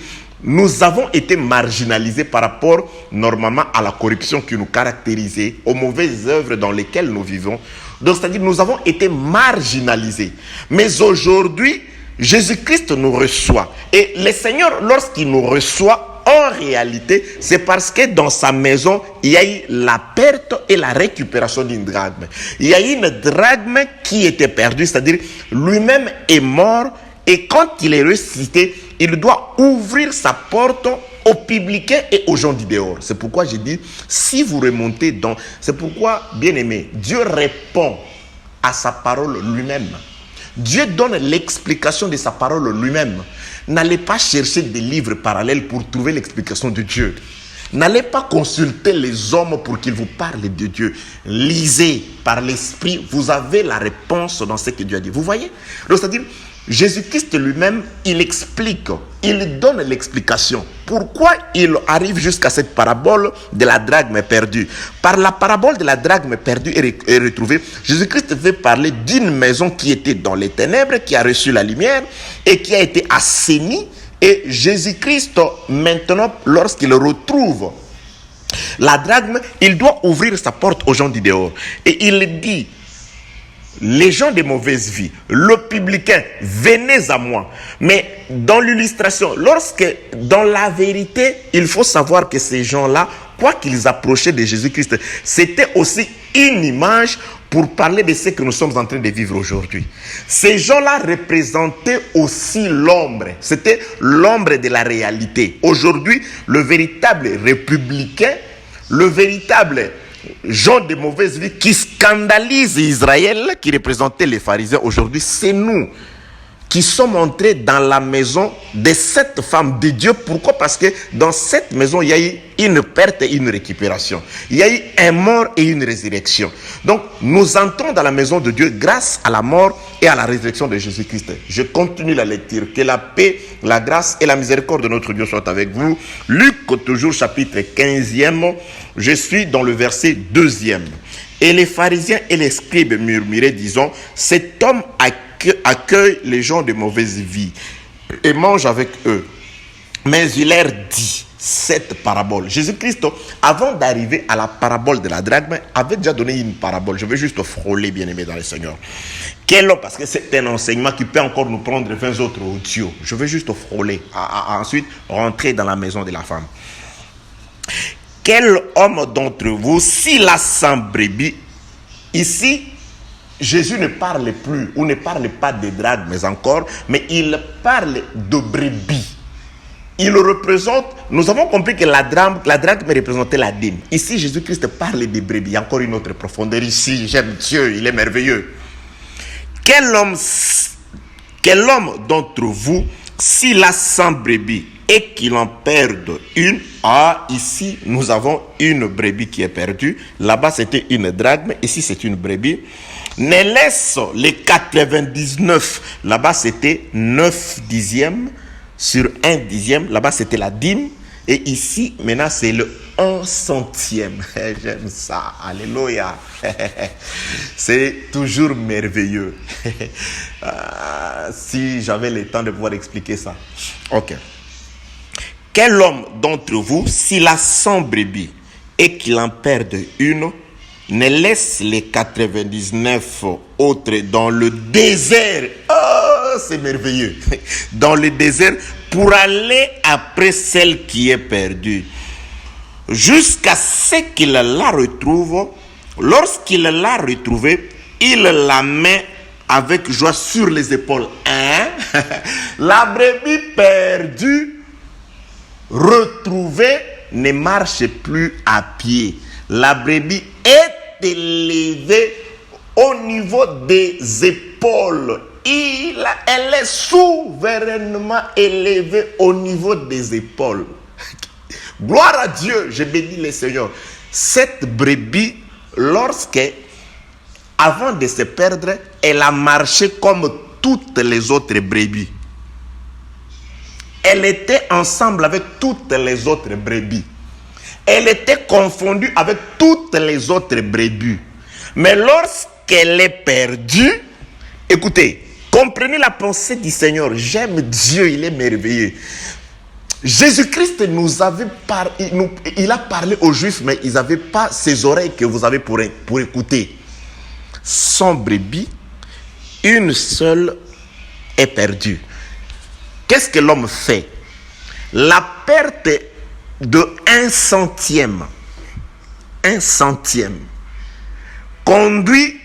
nous avons été marginalisés par rapport normalement à la corruption qui nous caractérisait, aux mauvaises œuvres dans lesquelles nous vivons. Donc, c'est-à-dire, nous avons été marginalisés. Mais aujourd'hui, Jésus-Christ nous reçoit. Et le Seigneur, lorsqu'il nous reçoit, en réalité, c'est parce que dans sa maison, il y a eu la perte et la récupération d'une drachme. Il y a eu une drachme qui était perdue, c'est-à-dire lui-même est mort et quand il est ressuscité, il doit ouvrir sa porte aux publicains et aux gens du dehors. C'est pourquoi j'ai dit, si vous remontez dans... C'est pourquoi, bien aimé, Dieu répond à sa parole lui-même. Dieu donne l'explication de sa parole lui-même. N'allez pas chercher des livres parallèles pour trouver l'explication de Dieu. N'allez pas consulter les hommes pour qu'ils vous parlent de Dieu. Lisez par l'esprit, vous avez la réponse dans ce que Dieu a dit. Vous voyez? Donc, c'est-à-dire, Jésus-Christ lui-même, il explique, il donne l'explication. Pourquoi il arrive jusqu'à cette parabole de la drachme perdue? Par la parabole de la drachme perdue et retrouvée, Jésus-Christ veut parler d'une maison qui était dans les ténèbres, qui a reçu la lumière et qui a été assainie. Et Jésus-Christ, maintenant, lorsqu'il retrouve la drachme, il doit ouvrir sa porte aux gens du dehors. Et il dit, les gens de mauvaise vie, le publicain, venez à moi. Mais dans l'illustration, dans la vérité, il faut savoir que ces gens-là, quoi qu'ils approchaient de Jésus-Christ, c'était aussi une image pour parler de ce que nous sommes en train de vivre aujourd'hui. Ces gens-là représentaient aussi l'ombre. C'était l'ombre de la réalité. Aujourd'hui, le véritable républicain, Le véritable gens de mauvaise vie qui scandalise Israël, qui représentait les pharisiens aujourd'hui, c'est nous qui sommes entrés dans la maison de cette femme de Dieu. Pourquoi? Parce que dans cette maison, il y a eu une perte et une récupération. Il y a eu un mort et une résurrection. Donc, nous entrons dans la maison de Dieu grâce à la mort et à la résurrection de Jésus-Christ. Je continue la lecture. Que la paix, la grâce et la miséricorde de notre Dieu soient avec vous. Luc, toujours chapitre 15e. Je suis dans le verset 2e. Et les pharisiens et les scribes murmuraient, disant, cet homme accueille les gens de mauvaise vie et mange avec eux. Mais il leur dit cette parabole. Jésus-Christ, avant d'arriver à la parabole de la drachme, avait déjà donné une parabole. Je vais juste frôler, bien aimé dans le Seigneur. Parce que c'est un enseignement qui peut encore nous prendre 20 autres audios. Je vais juste frôler, ensuite rentrer dans la maison de la femme. Quel homme d'entre vous, s'il a 100 brebis, ici, Jésus ne parle plus, ou ne parle pas de drachmes encore, mais il parle de brebis. Il représente, nous avons compris que la drachme représentait la dîme. Ici, Jésus-Christ parle des brebis. Il y a encore une autre profondeur ici. J'aime Dieu, il est merveilleux. Quel homme d'entre vous, s'il a 100 brebis et qu'il en perde une, ici, nous avons une brebis qui est perdue. Là-bas, c'était une drachme. Ici, c'est une brebis. Ne laisse les 99. Là-bas, c'était 9 dixièmes sur 1 dixième. Là-bas, c'était la dîme. Et ici, maintenant, c'est le 1 centième. J'aime ça. Alléluia. C'est toujours merveilleux. Si j'avais le temps de pouvoir expliquer ça. Ok. Quel homme d'entre vous, s'il a 100 brebis et qu'il en perde une, ne laisse les 99 autres dans le désert. Oh, c'est merveilleux. Dans le désert pour aller après celle qui est perdue. Jusqu'à ce qu'il la retrouve. Lorsqu'il l'a retrouvée, il la met avec joie sur les épaules. La brebis perdue, retrouvée, ne marche plus à pied. La brebis est élevée au niveau des épaules. Elle est souverainement élevée au niveau des épaules. Gloire à Dieu, je bénis le Seigneur. Cette brebis, avant de se perdre, elle a marché comme toutes les autres brebis. Elle était ensemble avec toutes les autres brebis. Elle était confondue avec toutes les autres brebis. Mais lorsqu'elle est perdue, écoutez, comprenez la pensée du Seigneur. J'aime Dieu, il est merveilleux. Jésus-Christ il a parlé aux Juifs, mais ils n'avaient pas ces oreilles que vous avez pour écouter. 100 brebis, une seule est perdue. Qu'est-ce que l'homme fait? La perte de 1 centième conduit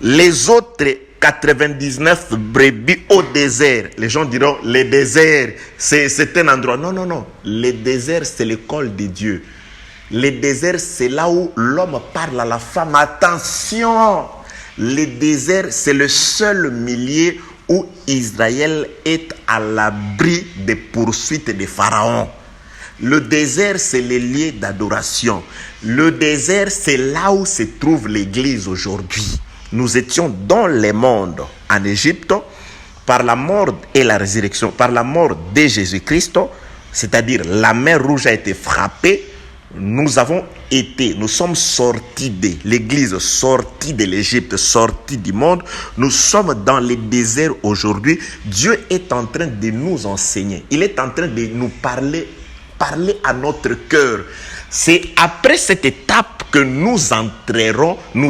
les autres 99 brebis au désert. Les gens diront, le désert, c'est un endroit. Non. Le désert, c'est l'école de Dieu. Le désert, c'est là où l'homme parle à la femme. Attention! Le désert, c'est le seul milieu où Israël est à l'abri des poursuites des pharaons. Le désert, c'est les lieux d'adoration. Le désert, c'est là où se trouve l'église aujourd'hui. Nous étions dans le monde en Égypte par la mort et la résurrection, par la mort de Jésus-Christ, c'est-à-dire la mer rouge a été frappée. Nous sommes sortis de l'église, sortis de l'Égypte, sortis du monde. Nous sommes dans le désert aujourd'hui. Dieu est en train de nous enseigner. Il est en train de nous parler à notre cœur. C'est après cette étape que nous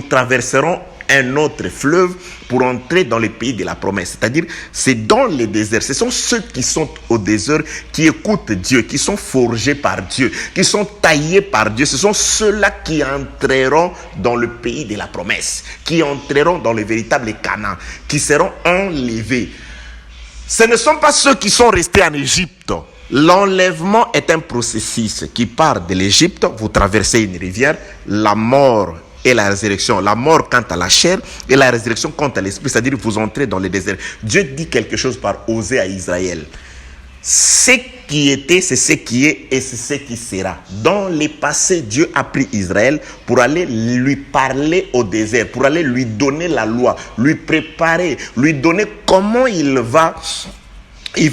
traverserons un autre fleuve pour entrer dans le pays de la promesse. C'est-à-dire, c'est dans le désert. Ce sont ceux qui sont au désert, qui écoutent Dieu, qui sont forgés par Dieu, qui sont taillés par Dieu. Ce sont ceux-là qui entreront dans le pays de la promesse, qui entreront dans le véritable Canaan, qui seront enlevés. Ce ne sont pas ceux qui sont restés en Égypte. l'enlèvement est un processus qui part de l'Égypte, vous traversez une rivière, la mort et la résurrection, la mort quant à la chair et la résurrection quant à l'esprit, c'est-à-dire que vous entrez dans le désert. Dieu dit quelque chose par Osée à Israël. Ce qui était, c'est ce qui est et c'est ce qui sera. Dans le passé, Dieu a pris Israël pour aller lui parler au désert, pour aller lui donner la loi, lui préparer, lui donner comment il va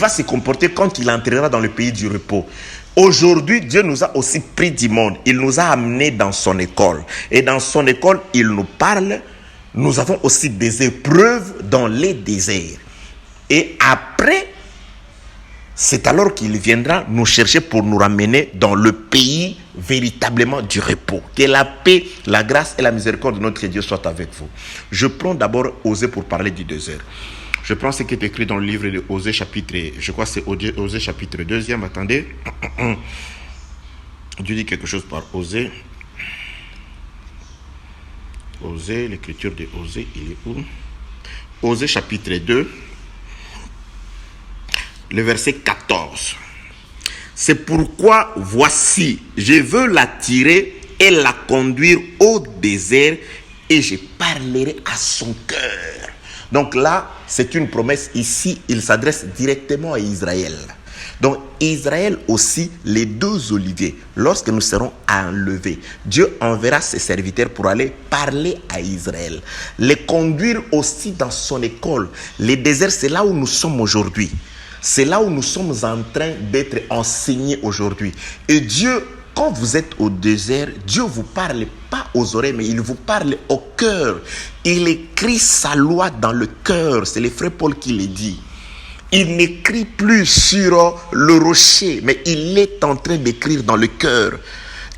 se comporter quand il entrera dans le pays du repos. Aujourd'hui, Dieu nous a aussi pris du monde. Il nous a amenés dans son école. Et dans son école, il nous parle. Nous avons aussi des épreuves dans les déserts. Et après, c'est alors qu'il viendra nous chercher pour nous ramener dans le pays véritablement du repos. Que la paix, la grâce et la miséricorde de notre Dieu soient avec vous. Je prends d'abord Osée pour parler du désert. Je prends ce qui est écrit dans le livre de Osée chapitre, je crois que c'est Osée chapitre 2. Attendez. Dieu dit quelque chose par Osée. Osée, l'écriture de Osée, il est où? Osée chapitre 2. Le verset 14. C'est pourquoi, voici, je veux la tirer et la conduire au désert et je parlerai à son cœur. Donc là, c'est une promesse. Ici, il s'adresse directement à Israël. Donc Israël aussi, les deux oliviers, lorsque nous serons enlevés, Dieu enverra ses serviteurs pour aller parler à Israël. Les conduire aussi dans son école. Les déserts, c'est là où nous sommes aujourd'hui. C'est là où nous sommes en train d'être enseignés aujourd'hui. Et Dieu, quand vous êtes au désert, Dieu ne vous parle pas aux oreilles, mais il vous parle au cœur. Il écrit sa loi dans le cœur. C'est le frère Paul qui le dit. Il n'écrit plus sur le rocher, mais il est en train d'écrire dans le cœur.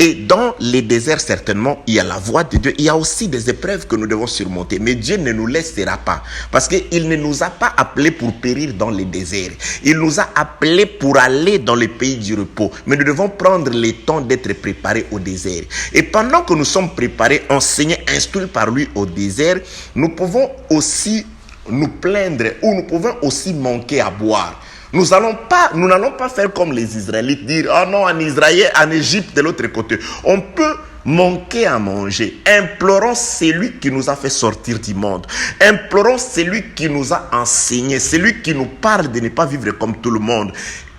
Et dans les déserts, certainement, il y a la voix de Dieu. Il y a aussi des épreuves que nous devons surmonter. Mais Dieu ne nous laissera pas. Parce qu'il ne nous a pas appelés pour périr dans les déserts. Il nous a appelés pour aller dans le pays du repos. Mais nous devons prendre le temps d'être préparés au désert. Et pendant que nous sommes préparés, enseignés, instruits par lui au désert, nous pouvons aussi nous plaindre ou nous pouvons aussi manquer à boire. Nous n'allons pas faire comme les Israélites, dire « Oh non, en Israël, en Égypte, de l'autre côté. » On peut manquer à manger. Implorons celui qui nous a fait sortir du monde. Implorons celui qui nous a enseigné, celui qui nous parle de ne pas vivre comme tout le monde.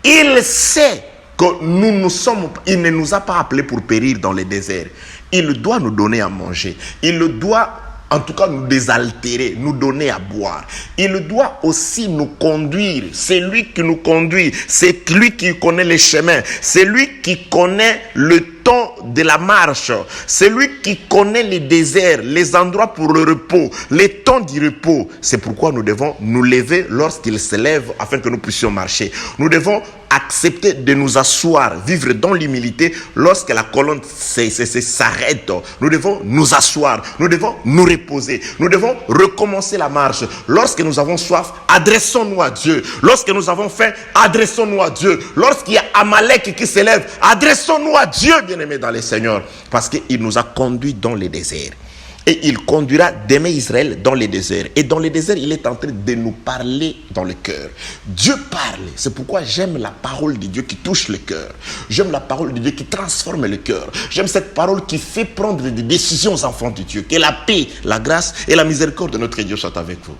Il sait que il ne nous a pas appelés pour périr dans les déserts. Il doit nous donner à manger. Il doit en tout cas nous désaltérer, nous donner à boire. Il doit aussi nous conduire. C'est lui qui nous conduit. C'est lui qui connaît les chemins. C'est lui qui connaît le temps de la marche. C'est lui qui connaît les déserts, les endroits pour le repos, les temps du repos. C'est pourquoi nous devons nous lever lorsqu'il se lève afin que nous puissions marcher. Nous devons accepter de nous asseoir, vivre dans l'humilité lorsque la colonne s'arrête. Nous devons nous asseoir, nous devons nous reposer, nous devons recommencer la marche. Lorsque nous avons soif, adressons-nous à Dieu. Lorsque nous avons faim, adressons-nous à Dieu. Lorsqu'il y a Amalek qui s'élève, adressons-nous à Dieu, bien-aimés dans le Seigneur, parce qu'il nous a conduits dans les déserts. Et il conduira demain Israël dans les déserts. Et dans les déserts, il est en train de nous parler dans le cœur. Dieu parle. C'est pourquoi j'aime la parole de Dieu qui touche le cœur. J'aime la parole de Dieu qui transforme le cœur. J'aime cette parole qui fait prendre des décisions aux enfants de Dieu. Que la paix, la grâce et la miséricorde de notre Dieu soient avec vous.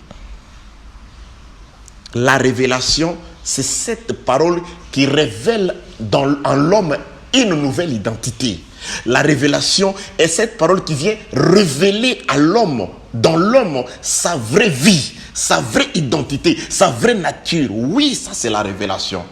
La révélation, c'est cette parole qui révèle en l'homme une nouvelle identité. La révélation est cette parole qui vient révéler à l'homme, dans l'homme, sa vraie vie, sa vraie identité, sa vraie nature. Oui, ça c'est la révélation.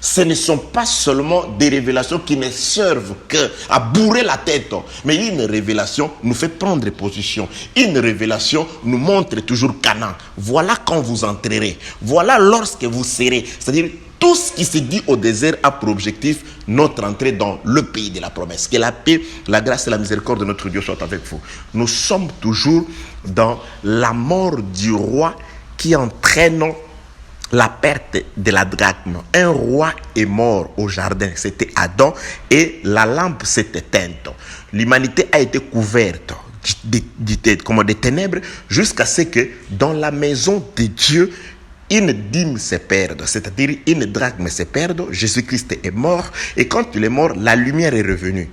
Ce ne sont pas seulement des révélations qui ne servent qu'à bourrer la tête. Mais une révélation nous fait prendre position. Une révélation nous montre toujours Canaan. Voilà quand vous entrerez. Voilà lorsque vous serez. C'est-à-dire, tout ce qui se dit au désert a pour objectif notre entrée dans le pays de la promesse. Que la paix, la grâce et la miséricorde de notre Dieu soient avec vous. Nous sommes toujours dans la mort du roi qui entraîne la perte de la drachme. Un roi est mort au jardin, c'était Adam, et la lampe s'est éteinte. L'humanité a été couverte des ténèbres jusqu'à ce que dans la maison de Dieu, une dîme c'est perdre, c'est-à-dire une drachme c'est perdre. Jésus-Christ est mort et quand il est mort, la lumière est revenue.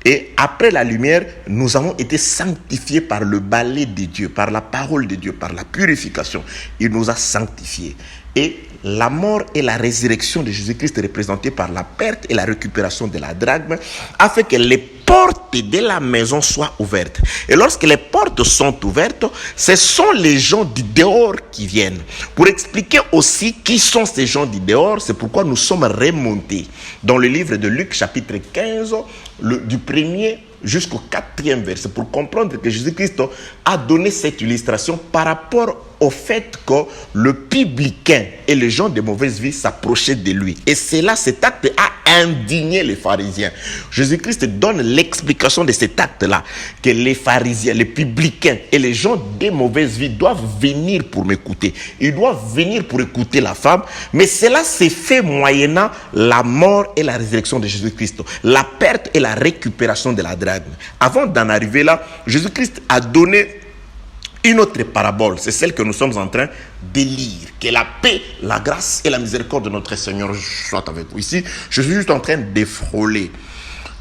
Et après la lumière, nous avons été sanctifiés par le balai de Dieu, par la parole de Dieu, par la purification. Il nous a sanctifiés. Et la mort et la résurrection de Jésus-Christ représentées par la perte et la récupération de la drachme a fait que les portes de la maison soient ouvertes. Et lorsque les portes sont ouvertes, ce sont les gens du dehors qui viennent. Pour expliquer aussi qui sont ces gens du dehors, c'est pourquoi nous sommes remontés dans le livre de Luc chapitre 15, du 1er jusqu'au 4e verset, pour comprendre que Jésus-Christ a donné cette illustration par rapport au fait que le publicain et les gens de mauvaise vie s'approchaient de lui. Et cela, cet acte a indigné les pharisiens. Jésus-Christ donne l'explication de cet acte-là, que les pharisiens, les publicains et les gens de mauvaise vie doivent venir pour m'écouter. Ils doivent venir pour écouter la femme, mais cela s'est fait moyennant la mort et la résurrection de Jésus-Christ, la perte et la récupération de la drachme. Avant d'en arriver là, Jésus-Christ a donné une autre parabole, c'est celle que nous sommes en train de lire. Que la paix, la grâce et la miséricorde de notre Seigneur soient avec vous. Ici, je suis juste en train de frôler.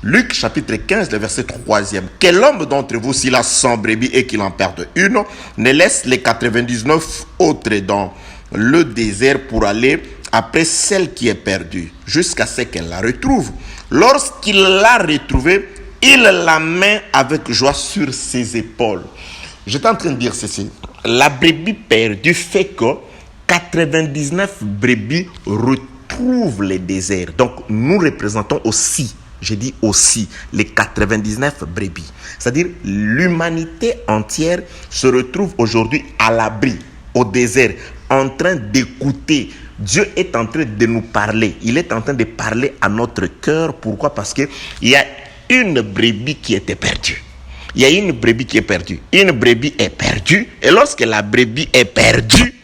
Luc chapitre 15, le verset 3e. Quel homme d'entre vous, s'il a 100 brebis et qu'il en perde une, ne laisse les 99 autres dans le désert pour aller après celle qui est perdue, jusqu'à ce qu'elle la retrouve. Lorsqu'il l'a retrouvée, il la met avec joie sur ses épaules. J'étais en train de dire ceci. La brebis perdue fait que 99 brebis retrouvent le désert. Donc, nous représentons aussi, j'ai dit aussi, les 99 brebis. C'est-à-dire, l'humanité entière se retrouve aujourd'hui à l'abri, au désert, en train d'écouter. Dieu est en train de nous parler. Il est en train de parler à notre cœur. Pourquoi? Parce qu'il y a une brebis qui était perdue. Il y a une brebis qui est perdue. Une brebis est perdue. Et lorsque la brebis est perdue,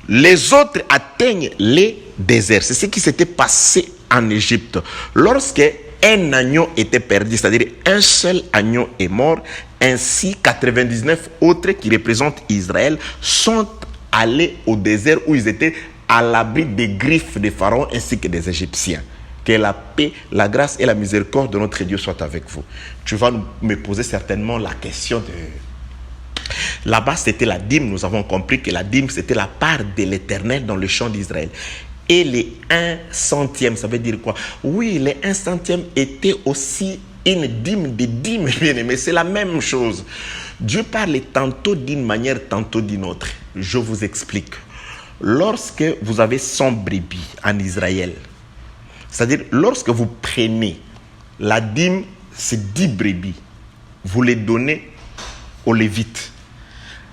les autres atteignent les déserts. C'est ce qui s'était passé en Égypte. Lorsque un agneau était perdu, c'est-à-dire un seul agneau est mort, ainsi 99 autres qui représentent Israël sont allés au désert où ils étaient à l'abri des griffes des pharaons ainsi que des Égyptiens. Que la paix, la grâce et la miséricorde de notre Dieu soient avec vous. Tu vas me poser certainement la question de... Là-bas, c'était la dîme. Nous avons compris que la dîme, c'était la part de l'Éternel dans le champ d'Israël. Et les 1 centième, ça veut dire quoi? Oui, les 1 centième étaient aussi une dîme des dîmes, bien aimé. C'est la même chose. Dieu parle tantôt d'une manière, tantôt d'une autre. Je vous explique. Lorsque vous avez 100 brebis en Israël, c'est-à-dire, lorsque vous prenez la dîme, c'est 10 brebis, vous les donnez au Lévite.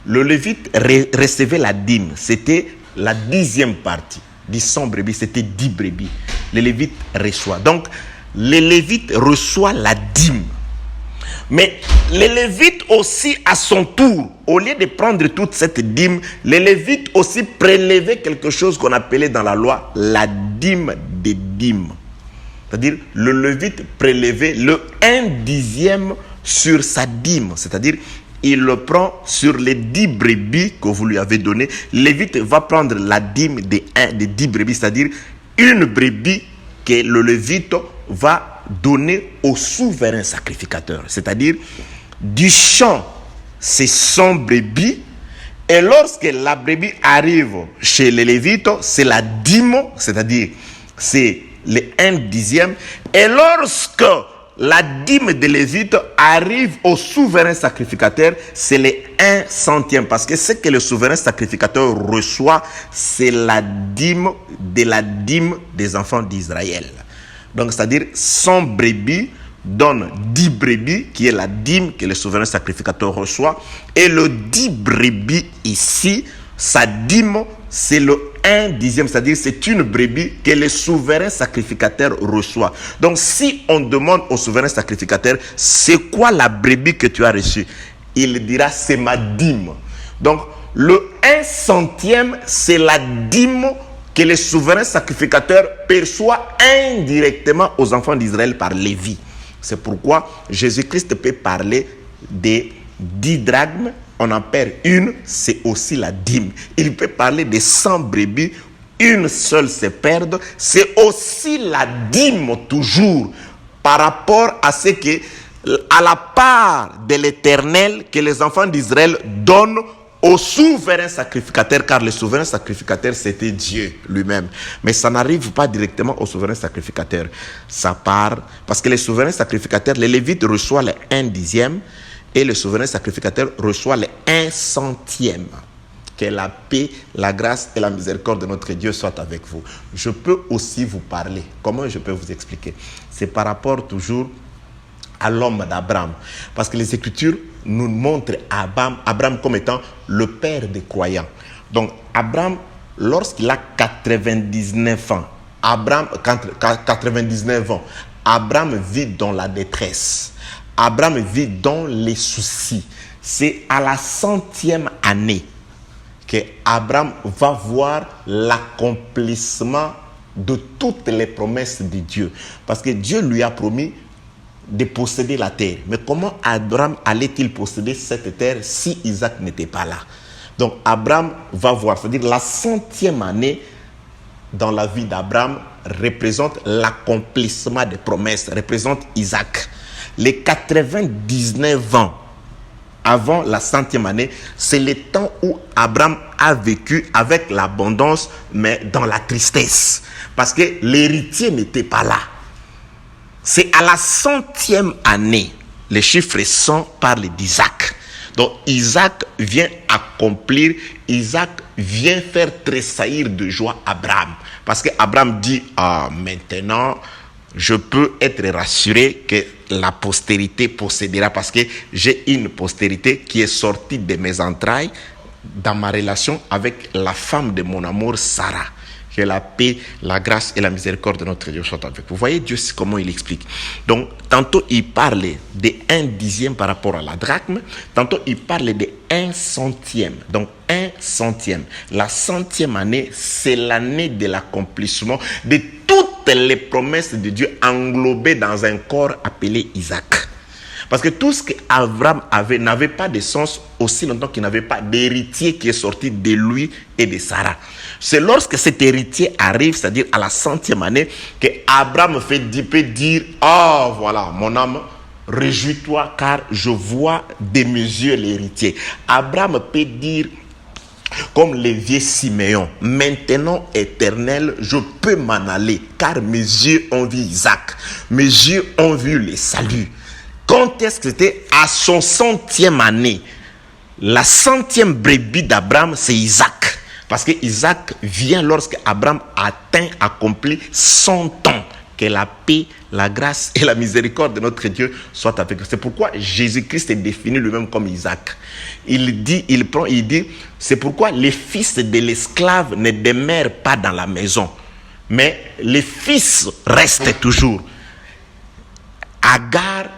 Le Lévite recevait la dîme, c'était la 10e partie. Des 100 brebis, c'était 10 brebis. Le Lévite reçoit. Donc, le Lévite reçoit la dîme. Mais le Lévite aussi, à son tour, au lieu de prendre toute cette dîme, le Lévite aussi prélevait quelque chose qu'on appelait dans la loi la dîme des dîmes. C'est-à-dire, le Lévite prélevait le 1/10 sur sa dîme. C'est-à-dire, il le prend sur les 10 brebis que vous lui avez données. Le Lévite va prendre la dîme des 10 brebis, c'est-à-dire une brebis que le Lévite va donner au souverain sacrificateur. C'est-à-dire, du champ, c'est 100 brebis. Et lorsque la brebis arrive chez les Lévites, c'est la dîme, c'est-à-dire, c'est les 1/10. Et lorsque la dîme de Lévite arrive au souverain sacrificateur, c'est les 1 centième. Parce que ce que le souverain sacrificateur reçoit, c'est la dîme de la dîme des enfants d'Israël. Donc, c'est-à-dire 100 brebis donne 10 brebis, qui est la dîme que le souverain sacrificateur reçoit. Et le 10 brebis ici, sa dîme, c'est le 1/10, c'est-à-dire c'est une brebis que le souverain sacrificateur reçoit. Donc, si on demande au souverain sacrificateur, c'est quoi la brebis que tu as reçue? Il dira, c'est ma dîme. Donc, le 1 centième, c'est la dîme que le souverain sacrificateur perçoit indirectement aux enfants d'Israël par Lévi. C'est pourquoi Jésus-Christ peut parler des 10 drachmes on en perd une, c'est aussi la dîme. Il peut parler de 100 brebis, une seule se perdre, c'est aussi la dîme toujours, par rapport à ce que, à la part de l'Éternel que les enfants d'Israël donnent au souverain sacrificateur, car le souverain sacrificateur c'était Dieu lui-même. Mais ça n'arrive pas directement au souverain sacrificateur. Ça part, parce que le souverain sacrificateur, les Lévites reçoivent le 1/10 et le souverain sacrificateur reçoit le 1/100. Que la paix, la grâce et la miséricorde de notre Dieu soient avec vous. Je peux aussi vous parler. Comment je peux vous expliquer? C'est par rapport toujours à l'homme d'Abraham. Parce que les Écritures nous montrent Abraham comme étant le père des croyants. Donc Abraham, lorsqu'il a 99 ans, Abraham vit dans la détresse. Abraham vit dans les soucis. C'est à la 100e année que Abraham va voir l'accomplissement de toutes les promesses de Dieu. Parce que Dieu lui a promis de posséder la terre. Mais comment Abraham allait-il posséder cette terre si Isaac n'était pas là? Donc Abraham va voir, c'est-à-dire la 100e année dans la vie d'Abraham représente l'accomplissement des promesses, représente Isaac. Les 99 ans avant la 100e année, c'est le temps où Abraham a vécu avec l'abondance, mais dans la tristesse. Parce que l'héritier n'était pas là. C'est à la 100e année, les chiffres 100 parlent d'Isaac. Donc Isaac vient accomplir, Isaac vient faire tressaillir de joie Abraham. Parce que Abraham dit, maintenant, je peux être rassuré que la postérité possédera, parce que j'ai une postérité qui est sortie de mes entrailles dans ma relation avec la femme de mon amour, Sarah. Que la paix, la grâce et la miséricorde de notre Dieu soient avec vous. Vous voyez Dieu comment il explique. Donc, tantôt il parle de 1/10 par rapport à la drachme, tantôt il parle de 1/100. Donc, 1/100. La 100e année, c'est l'année de l'accomplissement de toutes les promesses de Dieu englobées dans un corps appelé Isaac. Parce que tout ce qu'Abraham avait n'avait pas de sens aussi longtemps qu'il n'avait pas d'héritier qui est sorti de lui et de Sarah. C'est lorsque cet héritier arrive, c'est-à-dire à la 100e année, que Abraham peut dire, voilà, mon âme, réjouis-toi car je vois de mes yeux l'héritier. Abraham peut dire, comme le vieux Siméon, maintenant éternel, je peux m'en aller car mes yeux ont vu Isaac, mes yeux ont vu le salut. Quand est-ce que c'était? À son 100e année. La 100e brebis d'Abraham, c'est Isaac. Parce que Isaac vient lorsque Abraham accomplit 100 ans. Que la paix, la grâce et la miséricorde de notre Dieu soient avec nous. C'est pourquoi Jésus-Christ est défini lui-même comme Isaac. Il dit, c'est pourquoi les fils de l'esclave ne demeurent pas dans la maison. Mais les fils restent toujours. Agar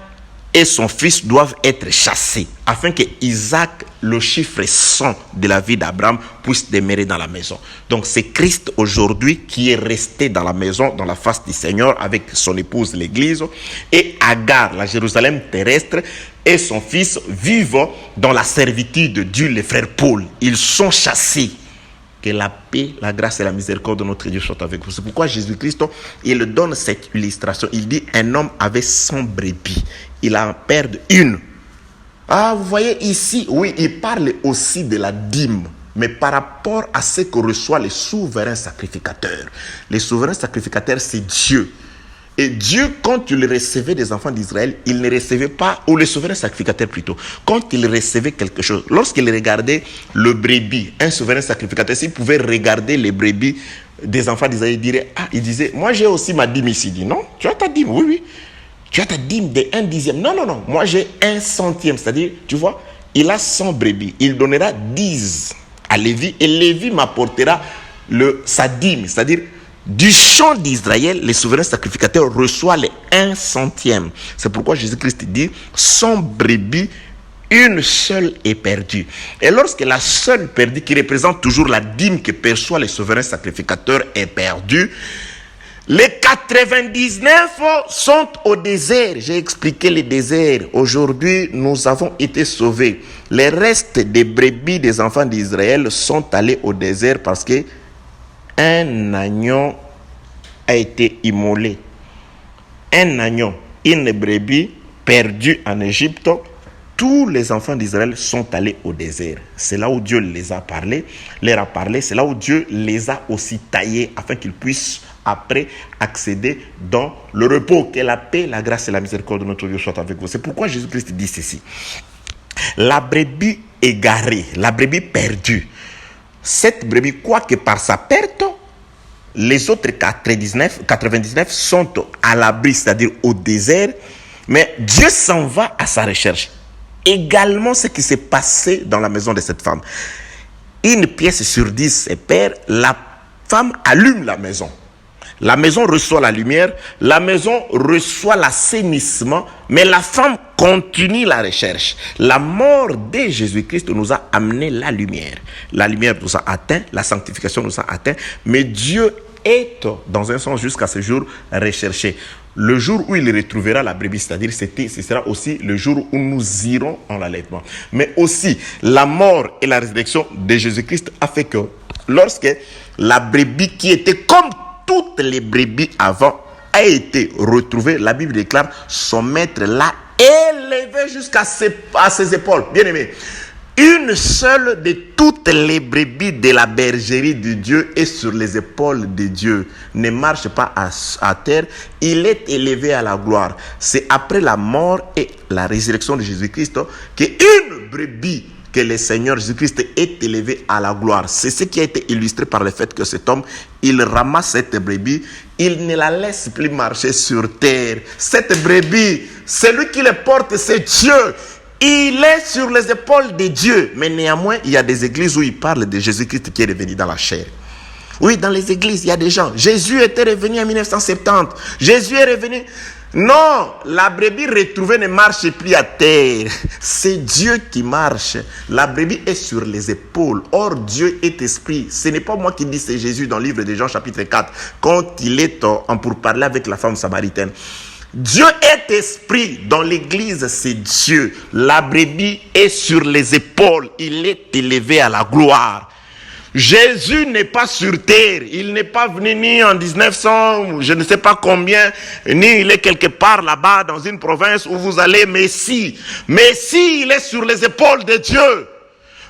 et son fils doivent être chassés afin que Isaac, le chiffre 100 de la vie d'Abraham, puisse demeurer dans la maison. Donc c'est Christ aujourd'hui qui est resté dans la maison, dans la face du Seigneur avec son épouse l'église, et Agar, la Jérusalem terrestre, et son fils vivent dans la servitude de Dieu, les frères Paul. Ils sont chassés. Que la paix, la grâce et la miséricorde de notre Dieu soient avec vous. C'est pourquoi Jésus-Christ, il donne cette illustration. Il dit, un homme avait 100 brebis. Il en perd une. Vous voyez ici, oui, il parle aussi de la dîme. Mais par rapport à ce que reçoit le souverain sacrificateur. Le souverain sacrificateur, c'est Dieu. Et Dieu, quand il recevait des enfants d'Israël, il ne recevait pas, ou le souverain sacrificateur plutôt, quand il recevait quelque chose, lorsqu'il regardait le brebis, un souverain sacrificateur, s'il pouvait regarder les brebis des enfants d'Israël, il disait, moi j'ai aussi ma dîme ici. Il dit, non, tu as ta dîme, oui. Tu as ta dîme de 1/10. Non, moi j'ai 1/100. C'est-à-dire, tu vois, il a 100 brebis, il donnera 10 à Lévi, et Lévi m'apportera sa dîme, c'est-à-dire, du champ d'Israël, les souverains sacrificateurs reçoivent les 1/100. C'est pourquoi Jésus-Christ dit, 100 brebis, une seule est perdue. Et lorsque la seule perdue, qui représente toujours la dîme que perçoit les souverains sacrificateurs, est perdue, Les 99 sont au désert. J'ai expliqué le désert. Aujourd'hui, nous avons été sauvés. Les restes des brebis des enfants d'Israël sont allés au désert parce que un agneau a été immolé. Un agneau, une brebis perdue en Égypte. Tous les enfants d'Israël sont allés au désert. C'est là où Dieu les a parlé, leur a parlé. C'est là où Dieu les a aussi taillés afin qu'ils puissent après accéder dans le repos. Que la paix, la grâce et la miséricorde de notre Dieu soient avec vous. C'est pourquoi Jésus-Christ dit ceci. La brebis égarée, la brebis perdue. Cette brebis, quoique par sa perte, les autres 99 sont à l'abri, c'est-à-dire au désert. Mais Dieu s'en va à sa recherche. Également ce qui s'est passé dans la maison de cette femme. Une pièce sur 10 est perd, la femme allume la maison. La maison reçoit la lumière, la maison reçoit l'assainissement, mais la femme continue la recherche. La mort de Jésus-Christ nous a amené la lumière. La lumière nous a atteint, la sanctification nous a atteint, mais Dieu est, dans un sens, jusqu'à ce jour, recherché. Le jour où il retrouvera la brebis, c'est-à-dire ce sera aussi le jour où nous irons en l'enlèvement. Mais aussi, la mort et la résurrection de Jésus-Christ a fait que lorsque la brebis qui était comme toutes les brebis avant a été retrouvée, la Bible déclare son maître l'a élevé jusqu'à ses épaules. Bien aimé, une seule de toutes les brebis de la bergerie de Dieu est sur les épaules de Dieu. Ne marche pas à terre, il est élevé à la gloire. C'est après la mort et la résurrection de Jésus-Christ qu'une brebis, que le Seigneur Jésus-Christ est élevé à la gloire. C'est ce qui a été illustré par le fait que cet homme, il ramasse cette brebis, il ne la laisse plus marcher sur terre. Cette brebis, celui qui le porte, c'est Dieu. Il est sur les épaules de Dieu. Mais néanmoins, il y a des églises où il parle de Jésus-Christ qui est revenu dans la chair. Oui, dans les églises, il y a des gens. Jésus était revenu en 1970. Jésus est revenu. Non, la brebis retrouvée ne marche plus à terre. C'est Dieu qui marche. La brebis est sur les épaules. Or, Dieu est esprit. Ce n'est pas moi qui dis, c'est Jésus dans le livre de Jean chapitre 4. Quand il est en pourparlers avec la femme samaritaine. Dieu est esprit. Dans l'église, c'est Dieu. La brebis est sur les épaules. Il est élevé à la gloire. Jésus n'est pas sur terre. Il n'est pas venu ni en 1900, je ne sais pas combien, ni il est quelque part là-bas dans une province où vous allez. Messie, il est sur les épaules de Dieu.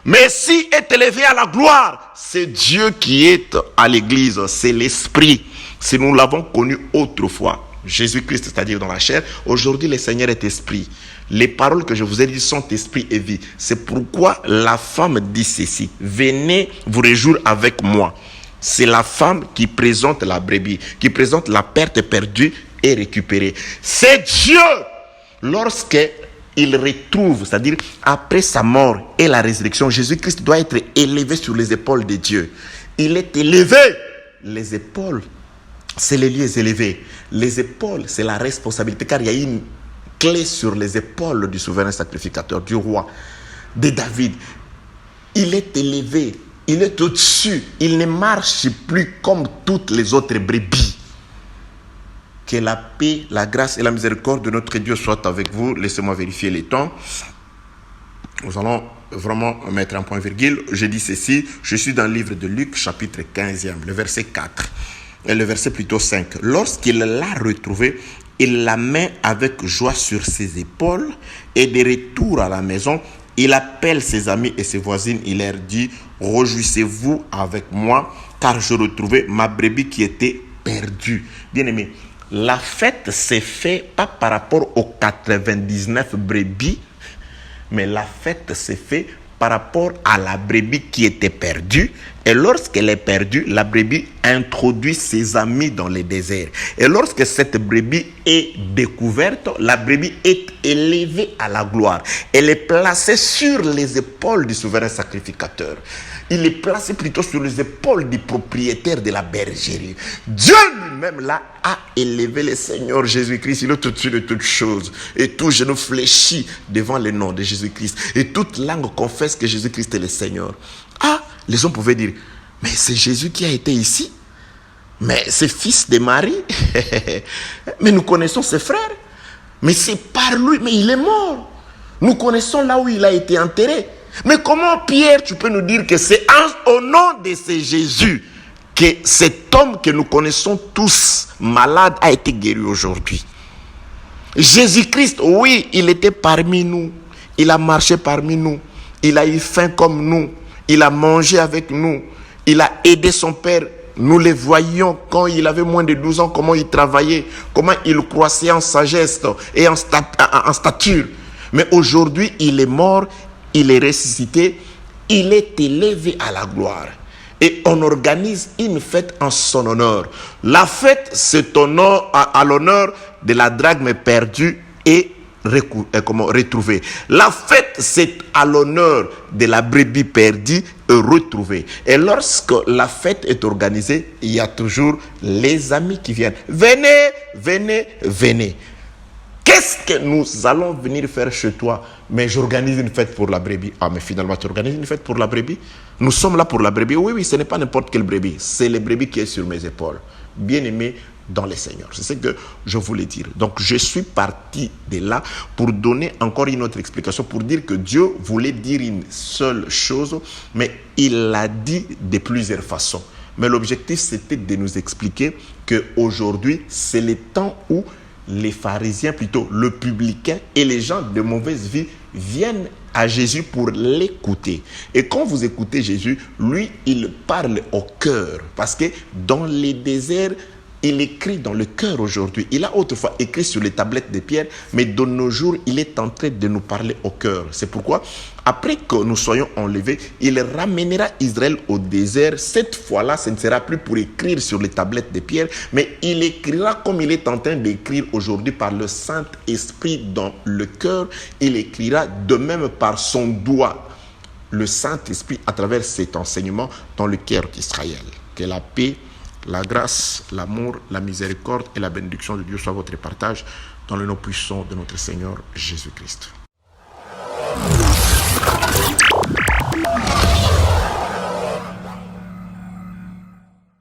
Messie est élevé à la gloire. C'est Dieu qui est à l'église. C'est l'esprit. Si nous l'avons connu autrefois. Jésus-Christ, c'est-à-dire dans la chair. Aujourd'hui, le Seigneur est esprit. Les paroles que je vous ai dites sont esprit et vie. C'est pourquoi la femme dit ceci. Venez vous réjouir avec moi. C'est la femme qui présente la brebis, qui présente la perte perdue et récupérée. C'est Dieu. Lorsqu'il retrouve, c'est-à-dire après sa mort et la résurrection, Jésus-Christ doit être élevé sur les épaules de Dieu. Il est élevé. Les épaules, c'est les lieux élevés. Les épaules, c'est la responsabilité, car il y a une clé sur les épaules du souverain sacrificateur, du roi, de David. Il est élevé, il est au-dessus, il ne marche plus comme toutes les autres brebis. Que la paix, la grâce et la miséricorde de notre Dieu soient avec vous. Laissez-moi vérifier les temps. Nous allons vraiment mettre un point virgule. Je dis ceci, je suis dans le livre de Luc, chapitre 15e, le verset 4. Et le verset plutôt 5. Lorsqu'il l'a retrouvé, il la met avec joie sur ses épaules et de retour à la maison, il appelle ses amis et ses voisines. Il leur dit, réjouissez-vous avec moi car je retrouvais ma brebis qui était perdue. Bien aimé, la fête s'est faite pas par rapport aux 99 brebis, mais la fête s'est faite par rapport à la brebis qui était perdue. Et lorsqu'elle est perdue, la brebis introduit ses amis dans le désert. Et lorsque cette brebis est découverte, la brebis est élevée à la gloire. Elle est placée sur les épaules du souverain sacrificateur. Il est placé plutôt sur les épaules du propriétaire de la bergerie. Dieu lui-même là a élevé le Seigneur Jésus-Christ. Il est au-dessus de toutes choses. Et tout genou fléchit devant le nom de Jésus-Christ. Et toute langue confesse que Jésus-Christ est le Seigneur. Ah, les gens pouvaient dire, mais c'est Jésus qui a été ici. Mais c'est fils de Marie. Mais nous connaissons ses frères. Mais c'est par lui, mais il est mort. Nous connaissons là où il a été enterré. Mais comment, Pierre, tu peux nous dire que c'est au nom de ce Jésus que cet homme que nous connaissons tous malade a été guéri aujourd'hui? Jésus-Christ, oui, il était parmi nous. Il a marché parmi nous. Il a eu faim comme nous. Il a mangé avec nous. Il a aidé son père. Nous le voyions quand il avait moins de 12 ans, comment il travaillait, comment il croissait en sagesse et en stature. Mais aujourd'hui, il est mort, il est ressuscité, il est élevé à la gloire. Et on organise une fête en son honneur. La fête, c'est à l'honneur de la drachme perdue et retrouvée. La fête, c'est à l'honneur de la brebis perdue et retrouvée. Et lorsque la fête est organisée, il y a toujours les amis qui viennent. Venez, venez, venez. Qu'est-ce que nous allons venir faire chez toi? Mais j'organise une fête pour la brebis. Ah, mais finalement, tu organises une fête pour la brebis? Nous sommes là pour la brebis. Oui, oui, ce n'est pas n'importe quelle brebis. C'est le brebis qui est sur mes épaules. Bien-aimé dans le Seigneur. C'est ce que je voulais dire. Donc, je suis parti de là pour donner encore une autre explication, pour dire que Dieu voulait dire une seule chose, mais il l'a dit de plusieurs façons. Mais l'objectif, c'était de nous expliquer qu'aujourd'hui, c'est le temps où les pharisiens, plutôt le publicain et les gens de mauvaise vie viennent à Jésus pour l'écouter. Et quand vous écoutez Jésus, lui, il parle au cœur. Parce que dans les déserts, il écrit dans le cœur aujourd'hui. Il a autrefois écrit sur les tablettes de pierre, mais de nos jours, il est en train de nous parler au cœur. C'est pourquoi, après que nous soyons enlevés, il ramènera Israël au désert. Cette fois-là, ce ne sera plus pour écrire sur les tablettes de pierre, mais il écrira comme il est en train d'écrire aujourd'hui par le Saint-Esprit dans le cœur. Il écrira de même par son doigt, le Saint-Esprit, à travers cet enseignement dans le cœur d'Israël. Que la paix, la grâce, l'amour, la miséricorde et la bénédiction de Dieu soient votre partage dans le nom puissant de notre Seigneur Jésus-Christ.